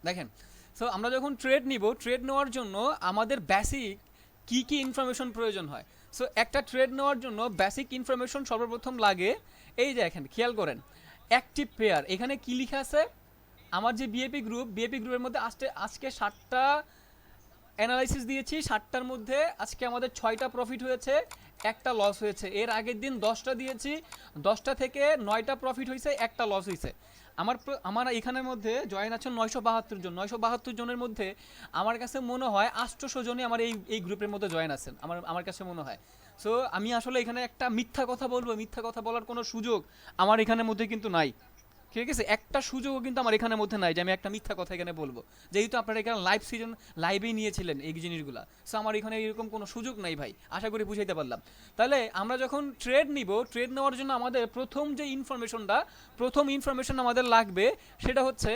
দেখেন, সো আমরা যখন ট্রেড নিব, ট্রেড নেওয়ার জন্য আমাদের বেসিক কি কি ইনফরমেশন প্রয়োজন হয়। সো একটা ট্রেড নেওয়ার জন্য বেসিক ইনফরমেশন সর্বপ্রথম লাগে, এই যে দেখেন খেয়াল করেন অ্যাক্টিভ পেয়ার, এখানে কি লেখা আছে, আমার যে বিএপি গ্রুপের মধ্যে আজকে 7টা অ্যানালাইসিস দিয়েছি, 7টার মধ্যে আজকে আমাদের 6টা প্রফিট হয়েছে, একটা লস হয়েছে। এর আগের দিন 10টা দিয়েছি, 10টা থেকে 9টা প্রফিট হয়েছে, একটা লস হয়েছে। আমার এখানের মধ্যে জয়েন আছে 972 জন। 972 জনের মধ্যে আমার কাছে মনে হয় 800 জনই আমার এই গ্রুপের মধ্যে জয়েন আছেন, আমার কাছে মনে হয়। সো আমি আসলে এখানে একটা মিথ্যা কথা বলবো, মিথ্যা কথা বলার কোনো সুযোগ আমার এখানের মধ্যে কিন্তু নাই। ঠিক আছে, একটা সুযোগও কিন্তু আমার এখানের মধ্যে নাই যে আমি একটা মিথ্যা কথা এখানে বলবো, যেহেতু আপনারা এখানে লাইভেই নিয়েছিলেন এই জিনিসগুলা। সো আমার এখানে এরকম কোনো সুযোগ নাই ভাই, আশা করি বুঝাইতে পারলাম। তাহলে আমরা যখন ট্রেড নিব, ট্রেড নেওয়ার জন্য আমাদের প্রথম ইনফরমেশন আমাদের লাগবে, সেটা হচ্ছে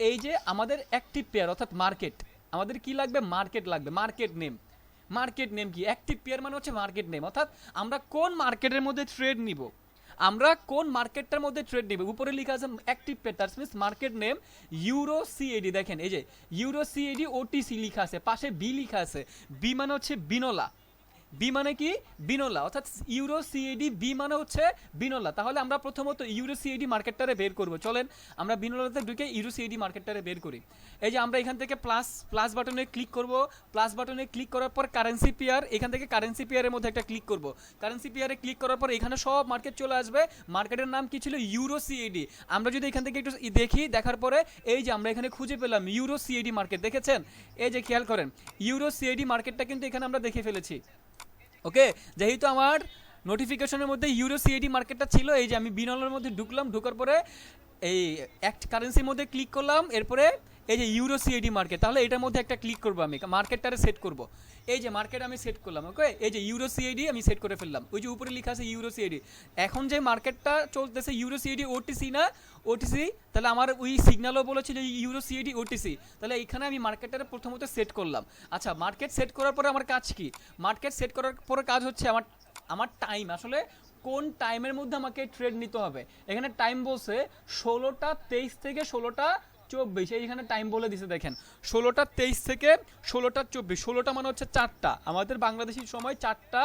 এই যে আমাদের অ্যাক্টিভ পেয়ার অর্থাৎ মার্কেট। আমাদের কি লাগবে? মার্কেট লাগবে, মার্কেট নেম। মার্কেট নেম কি? অ্যাক্টিভ পেয়ার মানে হচ্ছে মার্কেট নেম, অর্থাৎ আমরা কোন মার্কেটের মধ্যে ট্রেড নিব, আমরা কোন মার্কেটটার মধ্যে ট্রেড নিব। উপরে লেখা আছে active pair, that's means market name euro C A D. দেখেন এই যে ইউরো সিএডি ওটিসি লেখা আছে, পাশে বি লেখা আছে। বি মানে হচ্ছে বিনোলা, বি মানে কি? বিনোলা, অর্থাৎ ইউরো সিএডি বি মানে হচ্ছে বিনোলা। তাহলে আমরা প্রথমত ইউরো সিএডি মার্কেটটারে বের করব। চলেন আমরা বিনোলাতে ঢুকে ইউরো সিএডি মার্কেটটারে বের করি। এই যে আমরা এখান থেকে প্লাস বাটনে ক্লিক করব। প্লাস বাটনে ক্লিক করার পর কারেন্সি পেয়ার, এখান থেকে কারেন্সি পেয়ারের মধ্যে একটা ক্লিক করব। কারেন্সি পেয়ারে ক্লিক করার পর এখানে সব মার্কেট চলে আসবে। মার্কেটের নাম কি ছিল? Euro C A D. আমরা যদি এখান থেকে একটু দেখি, দেখার পরে এই যে আমরা এখানে খুঁজে পেলাম ইউরো সিএডি মার্কেট, দেখেছেন? এই যে খেয়াল করেন ইউরো সিএডি মার্কেটটা কিন্তু এখানে আমরা দেখে ফেলেছি। ওকে, যেহেতু আমার নোটিফিকেশনের মধ্যে ইউরো সিএডি মার্কেটটা ছিল, এই যে আমি বিনলের মধ্যে ঢুকলাম, ঢোকার পরে এই অ্যাক্ট কারেন্সির মধ্যে ক্লিক করলাম, এরপরে এই যে ইউরো সিএডি মার্কেট, তাহলে এটার মধ্যে একটা ক্লিক করবো, আমি মার্কেটটারে সেট করব। এই যে মার্কেট আমি সেট করলাম, ওকে, এই যে ইউরো সিএডি আমি সেট করে ফেললাম। ওই যে উপরে লেখা আছে ইউরো সিএডি। এখন যে মার্কেটটা চলতেছে ইউরো সিএডি ওটিসি না ওটিসি, তাহলে আমার ওই সিগন্যালও বলেছিল ইউরো সিএডি ওটিসি, তাহলে এখানে আমি মার্কেটটারে প্রথমত সেট করলাম। আচ্ছা, মার্কেট সেট করার পরে আমার কাজ কি? মার্কেট সেট করার পরে কাজ হচ্ছে আমার টাইম, আসলে কোন টাইমের মধ্যে আমাকে ট্রেড নিতে হবে। এখানে টাইম বলছে 16টা 23 থেকে 16টা 24, এইখানে টাইম বলে দিছে দেখেন 16টা 23 থেকে 16টা 24। 16টা মানে হচ্ছে 4টা, আমাদের বাংলাদেশি সময় 4টা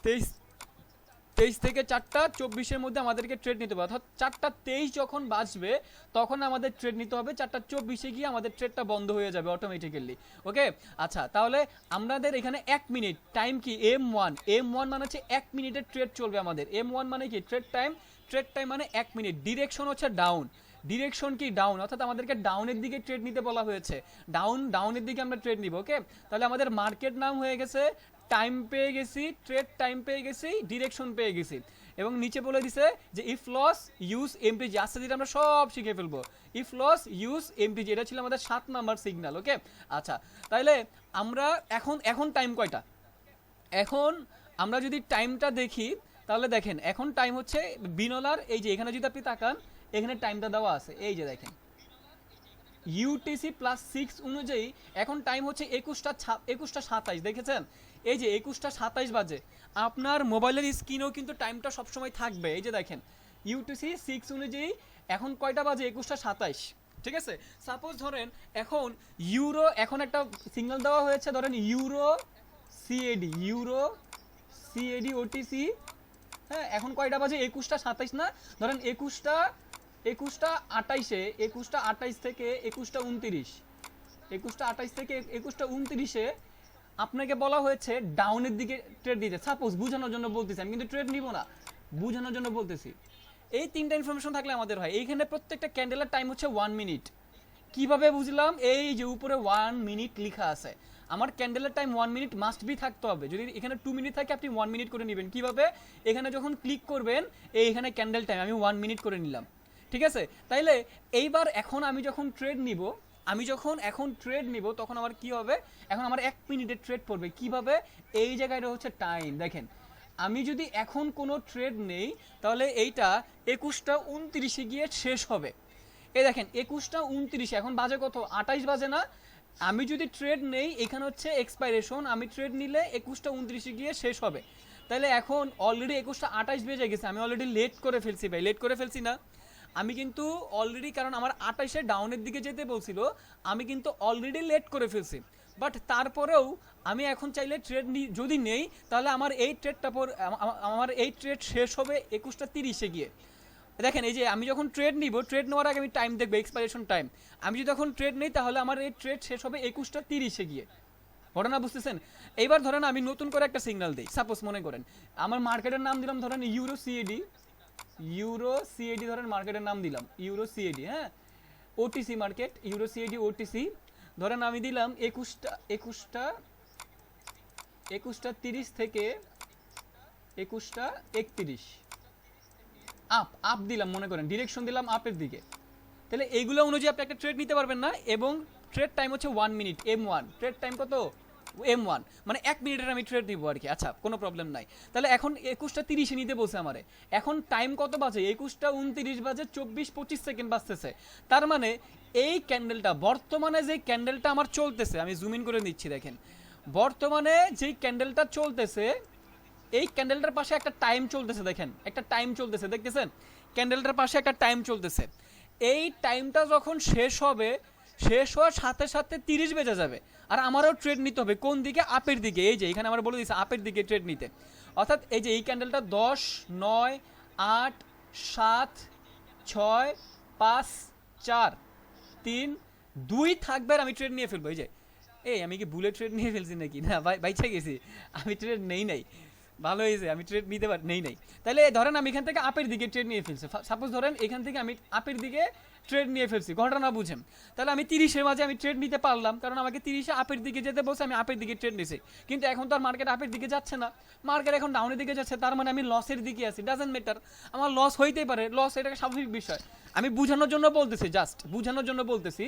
23 থেকে 4টা 24-এর মধ্যে আমাদেরকে ট্রেড নিতে হবে, অর্থাৎ 4টা 23 যখন বাজবে তখন আমাদের ট্রেড নিতে হবে। 4টা 24-এ গিয়ে আমাদের ট্রেডটা বন্ধ হয়ে যাবে অটোমেটিক্যালি। ওকে, আচ্ছা, তাহলে আমাদের এখানে 1 মিনিট টাইম কি? M1 মানে হচ্ছে 1 মিনিটের ট্রেড চলবে আমাদের। M1 মানে কি? ট্রেড টাইম মানে 1 মিনিট। ডিরেকশন হচ্ছে ডাউন, ডিরেকশন কি? ডাউন, অর্থাৎ আমাদেরকে ডাউনের দিকে ট্রেড নিতে বলা হয়েছে। ডাউনের দিকে আমরা ট্রেড নিব। ওকে, তাহলে আমাদের মার্কেট নাম হয়ে গেছে, টাইম পেয়ে গেছি, ট্রেড টাইম পেয়ে গেছি, ডিরেকশন পেয়ে গেছি, এবং নিচে বলে দিছে যে ইফ লস ইউজ এমটিজি। আস্তে ধীরে আমরা সব শিখে ফেলবো। ইফ লস ইউজ এমটিজি, এটা ছিল আমাদের 7 নাম্বার সিগন্যাল। ওকে, আচ্ছা, তাইলে আমরা এখন টাইম কয়টা? এখন আমরা যদি টাইমটা দেখি, তাহলে দেখেন এখন টাইম হচ্ছে বিনোলার, এই যে এখানে যদি আপনি তাকান, এখানে টাইমটা দেওয়া আছে, এই যে দেখেন ইউটিসি +6 অনুযায়ী এখন টাইম হচ্ছে 21টা 27, দেখেছেন? এই যে 21টা 27 বাজে। আপনার মোবাইলের স্ক্রিনেও কিন্তু টাইমটা সবসময় থাকবে, এই যে দেখেন ইউটিসি 6 অনুযায়ী এখন কয়টা বাজে? 21টা 27। ঠিক আছে, সাপোজ ধরেন এখন একটা সিগন্যাল দেওয়া হয়েছে, ধরেন ইউরো সিএডি ওটিসি। হ্যাঁ, এখন কয়টা বাজে? 21টা 27 না, ধরেন 21টা 28 থেকে 21টা 28 আপনাকে বলা হয়েছে ডাউনের দিকে ট্রেড দিতে। সাপোজ বুঝানোর জন্য বলতেছি, আমি কিন্তু ট্রেড নিব না, বুঝানোর জন্য বলতেছি। এই 3টা ইনফরমেশন থাকলে আমাদের হয়। এইখানে প্রত্যেকটা ক্যান্ডেলের টাইম হচ্ছে 1 মিনিট। কিভাবে বুঝলাম? এই যে উপরে 1 মিনিট লেখা আছে, আমার ক্যান্ডেলের টাইম 1 মিনিট মাস্ট বি থাকতে হবে। যদি এখানে 2 মিনিট থাকে আপনি 1 মিনিট করে নেবেন। কিভাবে? এখানে যখন ক্লিক করবেন, এইখানে ক্যান্ডেল টাইম আমি 1 মিনিট করে নিলাম। ঠিক আছে, তাইলে এইবার এখন আমি যখন ট্রেড নিব, তখন আমার কি হবে? এখন আমার 1 মিনিটের ট্রেড পড়বে। কিভাবে? এই জায়গায় হচ্ছে টাইম, দেখেন আমি যদি এখন কোনো ট্রেড নেই, তাহলে এইটা 21টা 29-এ গিয়ে শেষ হবে। এই দেখেন 21টা 29, এখন বাজে কত? 28 বাজে না? আমি যদি ট্রেড নেই, এখানে হচ্ছে এক্সপাইরেশন, আমি ট্রেড নিলে 21টা 29-এ গিয়ে শেষ হবে। তাহলে এখন অলরেডি 21টা 28 বেজে গেছে, আমি অলরেডি লেট করে ফেলছি ভাই, লেট করে ফেলছি না? আমি কিন্তু অলরেডি, কারণ আমার 28-এ ডাউনের দিকে যেতে বলছিল, আমি কিন্তু অলরেডি লেট করে ফেলছি। বাট তারপরেও আমি এখন চাইলে ট্রেড যদি নেই, তাহলে আমার এই ট্রেডটা আমার এই ট্রেড শেষ হবে 21:30 গিয়ে। দেখেন এই যে আমি যখন ট্রেড নিব, ট্রেড নেওয়ার আগে আমি টাইম দেখবো, এক্সপাইরেশন টাইম। আমি যদি তখন ট্রেড নেই, তাহলে আমার এই ট্রেড শেষ হবে 21:30 গিয়ে। ঘটনা বুঝতেছেন? এইবার ধরেন আমি নতুন করে একটা সিগন্যাল দিই। সাপোজ মনে করেন আমার মার্কেটের নাম দিলাম ধরেন ইউরো সিএডি, ধরেন মার্কেটের নাম দিলাম ইউরো সিএডি, হ্যাঁ, OTC market, euro C A D OTC. ধরেন আমি দিলাম 21:30 থেকে 21:31 আপ দিলাম, মনে করেন ডিরেকশন দিলাম আপের দিকে। তাহলে এইগুলো অনুযায়ী আপনি একটা ট্রেড নিতে পারবেন না। এবং ট্রেড টাইম হচ্ছে 1 মিনিট, M1 ট্রেড টাইম কত, M1 মানে 1 মিনিটের আমি ট্রেড দিব আর কি। আচ্ছা, কোনো প্রবলেম নাই। তাহলে এখন 21:30 নিতে বলছে আমারে। এখন টাইম কত বাজে, 21:29 বাজে, 24-25 সেকেন্ড বাজতেছে। তার মানে এই ক্যান্ডেলটা, বর্তমানে যে ক্যান্ডেলটা আমার চলতেছে, আমি জুম ইন করে নিচ্ছি, দেখেন বর্তমানে যেই ক্যান্ডেলটা চলতেছে, এই ক্যান্ডেলটার পাশে একটা টাইম চলতেছে, দেখেন একটা টাইম চলতেছে, দেখতেছেন ক্যান্ডেলটার পাশে একটা টাইম চলতেছে। এই টাইমটা যখন শেষ হবে, শেষ হওয়ার সাথে সাথে 30 বেজে যাবে। আর আমারও ট্রেড নিতে হবে কোন দিকে, আপের দিকে। এই যে এখানে আমার বলে দিচ্ছে আপের দিকে ট্রেড নিতে। অর্থাৎ এই যে এই ক্যান্ডেলটা 10, 9, 8, 7, 6, 5, 4, 3, 2 থাকবে আর আমি ট্রেড নিয়ে ফেলবো। এই যে আমি কি বুলেট ট্রেড নিয়ে ফেলছি নাকি? না ভাই, বাইচা গেছি, আমি ট্রেড নাই। ভালো হয়েছে, আমি ট্রেড নিতে নেই। তাহলে ধরেন আমি এখান থেকে আপের দিকে ট্রেড নিয়ে ফেলছি। সাপোজ ধরেন এখান থেকে আমি আপের দিকে ট্রেড নিয়ে ফেলছি, ঘটনা বুঝেন। তাহলে আমি 30-এর মাঝে আমি ট্রেড নিতে পারলাম, কারণ আমাকে 30-এ আপের দিকে যেতে বলছে, আমি আপের দিকে ট্রেড নিয়েছি। কিন্তু এখন তো আর মার্কেট আপের দিকে যাচ্ছে না, মার্কেট এখন ডাউনের দিকে যাচ্ছে। তার মানে আমি লসের দিকে আছি। ডাজন্ট ম্যাটার, আমার লস হইতেই পারে, লস এটা স্বাভাবিক বিষয়। আমি বোঝানোর জন্য বলতেছি, জাস্ট বোঝানোর জন্য বলতেছি।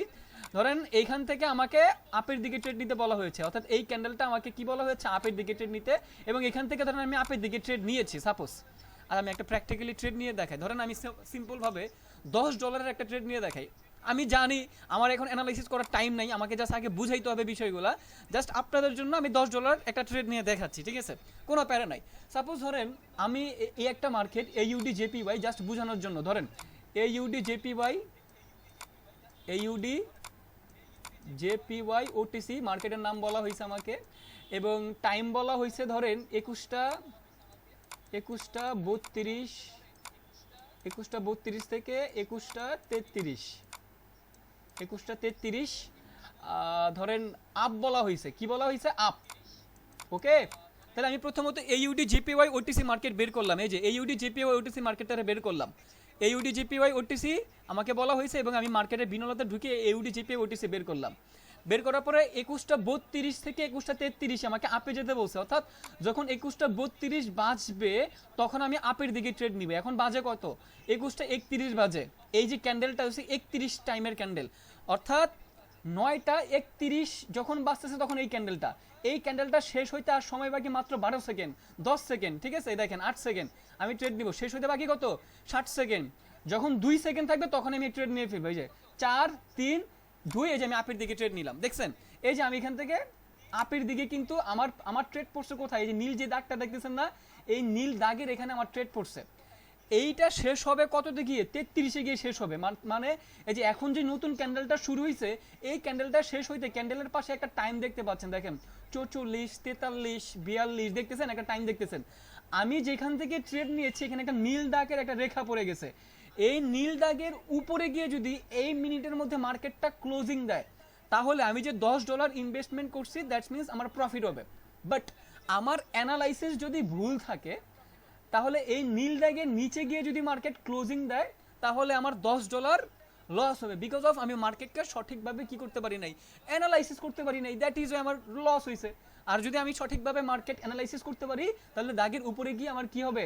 ধরেন এইখান থেকে আমাকে আপের দিকে ট্রেড নিতে বলা হয়েছে, অর্থাৎ এই ক্যান্ডেলটা আমাকে কি বলা হয়েছে, আপের দিকে ট্রেড নিতে। এবং এখান থেকে ধরেন আমি আপের দিকে ট্রেড নিয়েছি সাপোজ। আর আমি একটা প্র্যাকটিক্যালি ট্রেড নিয়ে দেখাই। ধরেন আমি সিম্পলভাবে $10 একটা ট্রেড নিয়ে দেখাই। আমি জানি আমার এখন অ্যানালাইসিস করার টাইম নাই, আমাকে জাস্ট আগে বুঝাইতে হবে বিষয়গুলো। জাস্ট আপনাদের জন্য আমি $10 একটা ট্রেড নিয়ে দেখাচ্ছি, ঠিক আছে, কোনো প্যারা নাই। সাপোজ ধরেন আমি এই একটা মার্কেট AUD JPY, জাস্ট বোঝানোর জন্য ধরেন AUD JPY OTC মার্কেটের নাম বলা হয়েছে আমাকে, এবং টাইম বলা হয়েছে ধরেন 21:32 থেকে 21:33 ধরেন আপ বলা হয়েছে। কি বলা হয়েছে? আপ। ওকে, তাহলে আমি প্রথমত AUD JPY OTC মার্কেট বের করলাম। এই যে AUD JPY OTC মার্কেটটা বের করলাম। AUD JPY OTC আমাকে বলা হয়েছে, এবং আমি মার্কেটের বিনলতে ঢুকে AUD JPY OTC বের করলাম। বের করার পরে 21:32 থেকে 21:33 আমাকে আপে যেতে বলছে। অর্থাৎ যখন 21:32 বাজবে তখন আমি আপের দিকে ট্রেড নিবে। এখন বাজে কত? 21:31 বাজে। এই যে ক্যান্ডেলটা হচ্ছে 31 টাইমের ক্যান্ডেল, অর্থাৎ 9:31 যখন বাজতেছে তখন এই ক্যান্ডেলটা শেষ হইতে আর সময় বাকি মাত্র 12 সেকেন্ড, 10 সেকেন্ড, ঠিক আছে। দেখেন 8 সেকেন্ড আমি ট্রেড নিব, শেষ হইতে বাকি কত? 60 সেকেন্ড। যখন 2 সেকেন্ড থাকবে তখন আমি ট্রেড নিয়ে ফেলবো। এই যে 4, 3, 2, এই যে আমি আপের দিকে ট্রেড নিলাম। দেখছেন এই যে আমি এখান থেকে আপের দিকে, কিন্তু আমার ট্রেড পড়ছে কোথায়? এই যে নীল যে দাগটা দেখতেছেন না, এই নীল দাগের এখানে আমার ট্রেড পড়ছে। এইটা শেষ হবে কততে গিয়ে? 33-এ গিয়ে শেষ হবে। মানে এই যে এখন যে নতুন ক্যান্ডেলটা শুরু হয়েছে, এই ক্যান্ডেলটা শেষ হইতে ক্যান্ডেলের পাশে একটা টাইম দেখতে পাচ্ছেন, দেখেন 44, 43, 42 দেখতেছেন, একটা টাইম দেখতেছেন। আমি যেখান থেকে ট্রেড নিয়েছি এখানে একটা নীল দাগের একটা রেখা পড়ে গেছে। এই নীল দাগের উপরে গিয়ে যদি এই মিনিটের মধ্যে মার্কেটটা ক্লোজিং দেয়, তাহলে আমি যে $10 ইনভেস্টমেন্ট করছি, দ্যাটস মিনস আমার প্রফিট হবে। বাট আমার অ্যানালাইসিস যদি ভুল থাকে, তাহলে এই নীল দাগের নিচে গিয়ে যদি মার্কেট ক্লোজিং দেয়, তাহলে আমার $10 লস হবে। বিকজ অফ আমি মার্কেটকে সঠিকভাবে কি করতে পারি নাই, অ্যানালাইসিস করতে পারি নাই, দ্যাট ইজ আমার লস হয়েছে। আর যদি আমি সঠিকভাবে মার্কেট অ্যানালাইসিস করতে পারি, তাহলে দাগের উপরে গিয়ে আমার কি হবে,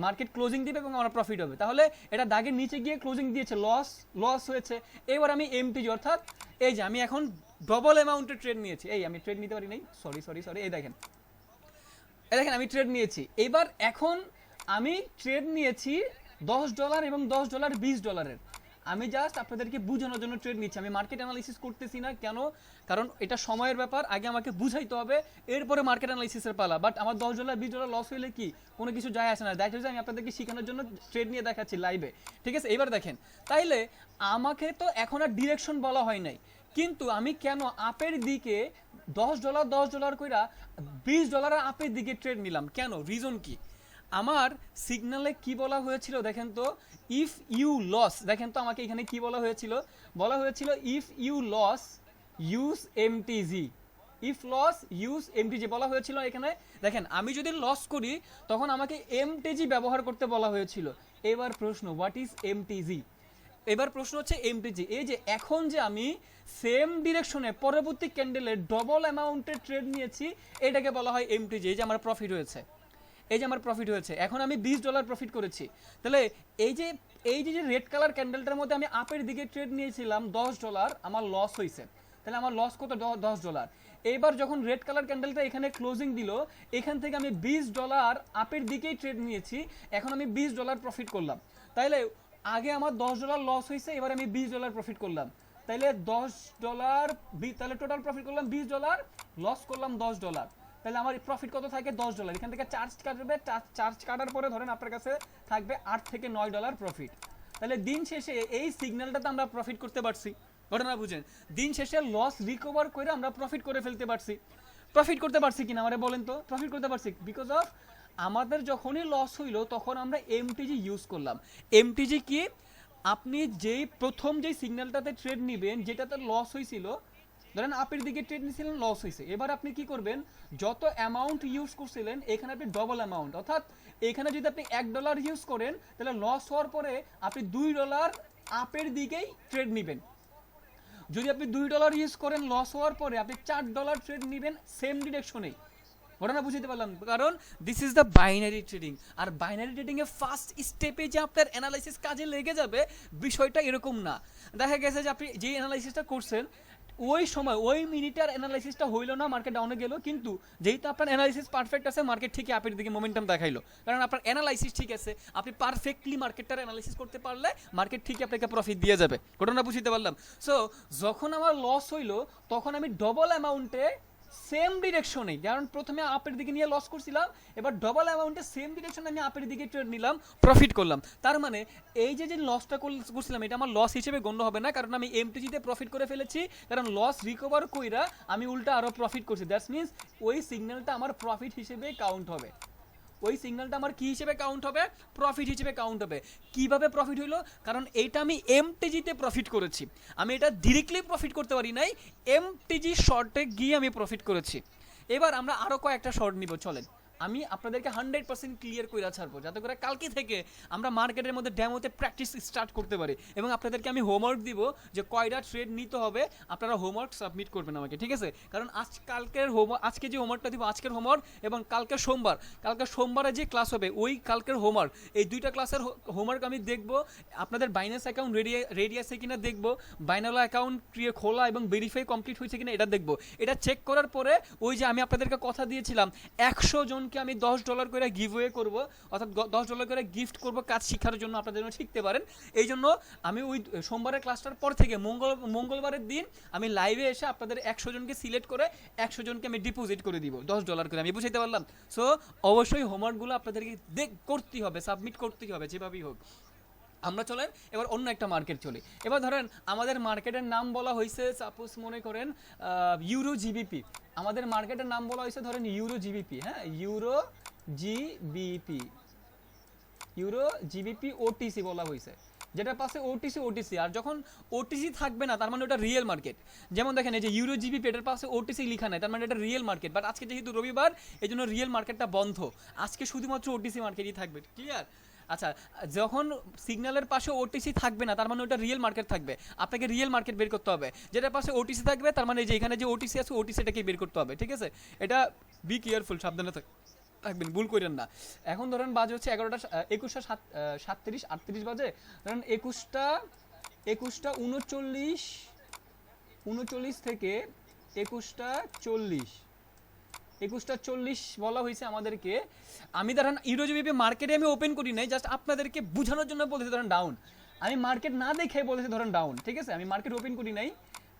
মার্কেট ক্লোজিং দিবে এবং আমার প্রফিট হবে। তাহলে এটা দাগের নিচে গিয়ে ক্লোজিং দিয়েছে, লস হয়েছে। এবার আমি এমটিজি, অর্থাৎ এই যে আমি এখন ডবল অ্যামাউন্টের ট্রেড নিয়েছি। এই আমি ট্রেড নিতে পারি নাই, সরি, এই দেখেন আমি ট্রেড নিয়েছি। এবার এখন আমি ট্রেড নিয়েছি $10 এবং $10 $20। আমি জাস্ট আপনাদেরকে বোঝানোর জন্য ট্রেড নিচ্ছি, আমি মার্কেট অ্যানালাইসিস করতেছি না। কেন? কারণ এটা সময়ের ব্যাপার, আগে আমাকে বুঝাইতে হবে, এরপরে মার্কেট অ্যানালাইসিসের পালা। বাট আমার $10 $20 লস হইলে কি কোনো কিছু যায় আসে না, দ্যাট ইজ আমি আপনাদেরকে শেখানোর জন্য ট্রেড নিয়ে দেখাচ্ছি লাইভে, ঠিক আছে? এবার দেখেন, তাইলে আমাকে তো এখন আর ডিরেকশন বলা হয় নাই, কিন্তু আমি কেন আপের দিকে $10 কইরা $20 আপের দিকে ট্রেড নিলাম? কেন? রিজন কি? আমার সিগনালে কি বলা হয়েছিল দেখেন তো, ইফ ইউ লস, দেখেন তো আমাকে এখানে কি বলা হয়েছিল, বলা হয়েছিল if you loss use MTG, if loss use MTG বলা হয়েছিল এখানে। দেখেন আমি যদি লস করি তখন আমাকে এমটিজি ব্যবহার করতে বলা হয়েছিল। এবার প্রশ্ন, হোয়াট ইজ এমটিজি? এবার প্রশ্ন হচ্ছে এমটিজি, এই যে এখন যে আমি সেম ডিরেকশনে পরবর্তী ক্যান্ডেলের ডবল অ্যামাউন্টের ট্রেড নিয়েছি, এটাকে বলা হয় এমটিজি। এই যে আমার প্রফিট হয়েছে, এই যে আমার প্রফিট হয়েছে, এখন আমি $20 প্রফিট করেছি। তাহলে এই যে রেড কালার ক্যান্ডেলটার মধ্যে আমি আপের দিকে ট্রেড নিয়েছিলাম $10, আমার লস হয়েছে। তাহলে আমার লস কত? $10। এইবার যখন রেড কালার ক্যান্ডেলটা এখানে ক্লোজিং দিল, এখান থেকে আমি $20 আপের দিকেই ট্রেড নিয়েছি, এখন আমি $20 প্রফিট করলাম। তাইলে আগে আমার $10 লস হয়েছে, এবার আমি $20 প্রফিট করলাম। তাইলে $10, তাহলে টোটাল প্রফিট করলাম $20, লস করলাম $10। তাহলে আমার প্রফিট কত থাকে? $10। এখান থেকে চার্জ কাটবে, চার্জ কাটার পরে ধরেন আপনার কাছে থাকবে $8 থেকে $9 প্রফিট। তাহলে দিন শেষে এই সিগন্যালটাতে আমরা প্রফিট করতে পারছি, ঘটনা বুঝেন? দিন শেষে লস রিকভার করে আমরা প্রফিট করে ফেলতে পারছি। প্রফিট করতে পারছি কিনা আমারে বলেন তো? প্রফিট করতে পারছি বিকজ অফ আমাদের যখনই লস হইলো তখন আমরা এমটিজি ইউজ করলাম। এমটিজি কি? আপনি প্রথম যেই সিগন্যালটাতে ট্রেড নিবেন, যেটাতে লস হয়েছিল, ধরেন আপের দিকে ট্রেড নিয়েছিলেন, লস হয়েছে, এবার আপনি কি করবেন, যত অ্যামাউন্ট ইউজ করছিলেন এখানে আপনি ডবল অ্যামাউন্ট, অর্থাৎ এখানে যদি আপনি $1 ইউজ করেন তাহলে লস হওয়ার পরে আপনি $2 আপের দিকেই ট্রেড নেবেন। যদি আপনি $2 ইউজ করেন, লস হওয়ার পরে আপনি $4 ট্রেড নেবেন সেম ডিরেকশনেই। ঘটনা বুঝতে পারলাম? কারণ this is the binary trading. আর বাইনারি ট্রেডিং এর ফার্স্ট স্টেপে যে আপনার অ্যানালাইসিস কাজে লেগে যাবে, বিষয়টা এরকম না। দেখা গেছে যে আপনি যে অ্যানালাইসিসটা করছেন ওই সময় ওই মিনিটের অ্যানালাইসিসটা হইলো না, মার্কেট ডাউনে গেল, কিন্তু যেহেতু আপনার অ্যানালাইসিস পারফেক্ট আছে, মার্কেট ঠিকই আপের দিকে মোমেন্টাম দেখাইলো, কারণ আপনার অ্যানালাইসিস ঠিক আছে। আপনি পারফেক্টলি মার্কেটটার অ্যানালাইসিস করতে পারলে মার্কেট ঠিকই আপনাকে প্রফিট দিয়ে যাবে। ঘটনা বুঝতে পারলাম? সো যখন আমার লস হইলো তখন আমি ডবল অ্যামাউন্টে সেম ডিরেকশনে, কারণ প্রথমে আপের দিকে নিয়ে লস করছিলাম, এবার ডবল অ্যামাউন্টে সেম ডিরেকশনে আমি আপের দিকে ট্রেড নিলাম, প্রফিট করলাম। তার মানে এই যে লসটা করছিলাম এটা আমার লস হিসেবে গণ্য হবে না, কারণ আমি এমটিজিতে প্রফিট করে ফেলেছি, কারণ লস রিকভার কইরা আমি উল্টা আরো প্রফিট করছি। দ্যাটস মিন্স ওই সিগন্যালটা আমার প্রফিট হিসেবে কাউন্ট হবে। ওই সিগন্যালটা আমার কি হিসেবে কাউন্ট হবে? প্রফিট হিসেবে কাউন্ট হবে। কিভাবে প্রফিট হইলো? কারণ এইটা আমি এমটিজিতে প্রফিট করেছি, আমি এটা ডিরেক্টলি প্রফিট করতে পারি নাই, এমটিজি শর্টে গিয়ে আমি প্রফিট করেছি। এবার আমরা আরো কয়েকটা শর্ট নিব, চলেন আমি আপনাদেরকে 100% ক্লিয়ার করে ছাড়বো, যাতে করে কালকে থেকে আমরা মার্কেটের মধ্যে ডেমোতে প্র্যাকটিস স্টার্ট করতে পারি। এবং আপনাদেরকে আমি হোমওয়ার্ক দিব যে কয়টা ট্রেড নিতে হবে, আপনারা হোমওয়ার্ক সাবমিট করবেন আমাকে, ঠিক আছে? কারণ আজকে যে হোমওয়ার্কটা দিব, আজকের হোমওয়ার্ক এবং কালকে সোমবারে যে ক্লাস হবে ওই কালকের হোমওয়ার্ক, এই দুইটা ক্লাসের হোমওয়ার্ক আমি দেখব। আপনাদের বাইন্যান্স অ্যাকাউন্ট রেডি আছে কিনা দেখব, বাইনালা অ্যাকাউন্ট খোলা এবং ভেরিফাই কমপ্লিট হয়েছে কিনা এটা দেখব। এটা চেক করার পরে ওই যে আমি আপনাদেরকে কথা দিয়েছিলাম 100 জনকে আমি $10 করে গিভওয়ে করব, অর্থাৎ $10 করে গিফট করব কাজ শেখার জন্য, আপনাদের জন্য শিখতে পারেন। এই জন্য আমি ওই সোমবারের ক্লাসটার পর থেকে মঙ্গলবারের দিন আমি লাইভে এসে আপনাদের 100 জনকে সিলেক্ট করে 100 জনকে আমি ডিপোজিট করে দিব $10 করে। আমি বুঝাইতে পারলাম? সো অবশ্যই হোমওয়ার্কগুলো আপনাদেরকে করতেই হবে, সাবমিট করতেই হবে যেভাবেই হোক। আমরা চলেন এবার অন্য একটা মার্কেট চলি। এবার ধরেন আমাদের মার্কেটের নাম বলা হয়েছে, সাপোজ মনে করেন ইউরো জিবিপি। আমাদের মার্কেটের নাম বলা হয়েছে ধরেন ইউরো জিবিপি, হ্যাঁ, ইউরো জিবিপি ওটিসি বলা হয়েছে, যেটা পাশে ওটিসি। আর যখন ওটিসি থাকবে না তার মানে ওটা রিয়েল মার্কেট। যেমন দেখেন এই যে ইউরো জিবিপি, এটার পাশে ওটিসি লেখা নাই, তার মানে এটা রিয়েল মার্কেট। বাট আজকে যেহেতু রবিবার এই জন্য রিয়েল মার্কেটটা বন্ধ, আজকে শুধুমাত্র ওটিসি মার্কেটই থাকবে, ক্লিয়ার? আচ্ছা, যখন সিগন্যালের পাশে ওটিসি থাকবে না তার মানে ওটা রিয়েল মার্কেট থাকবে, আপনাকে রিয়েল মার্কেট বের করতে হবে। যেটার পাশে ওটিসি থাকবে তার মানে যে এখানে যে ওটিসি আছে ওটিসিটাকে বের করতে হবে, ঠিক আছে? এটা বি কেয়ারফুল, সাবধানে থাকবেন, ভুল করেন না। এখন ধরেন বাজে হচ্ছে 11:37 বাজে, ধরেন 21:39 থেকে 21:40 বলা হয়েছে আমাদেরকে। আমি ধরেন ইউরো জিবিপি মার্কেটে আমি ওপেন করি নাই, জাস্ট আপনাদেরকে বোঝানোর জন্য বলতেছি। ধরেন ডাউন, আমি মার্কেট না দেখে বলেছি ধরেন ডাউন, ঠিক আছে, আমি মার্কেট ওপেন করি নাই,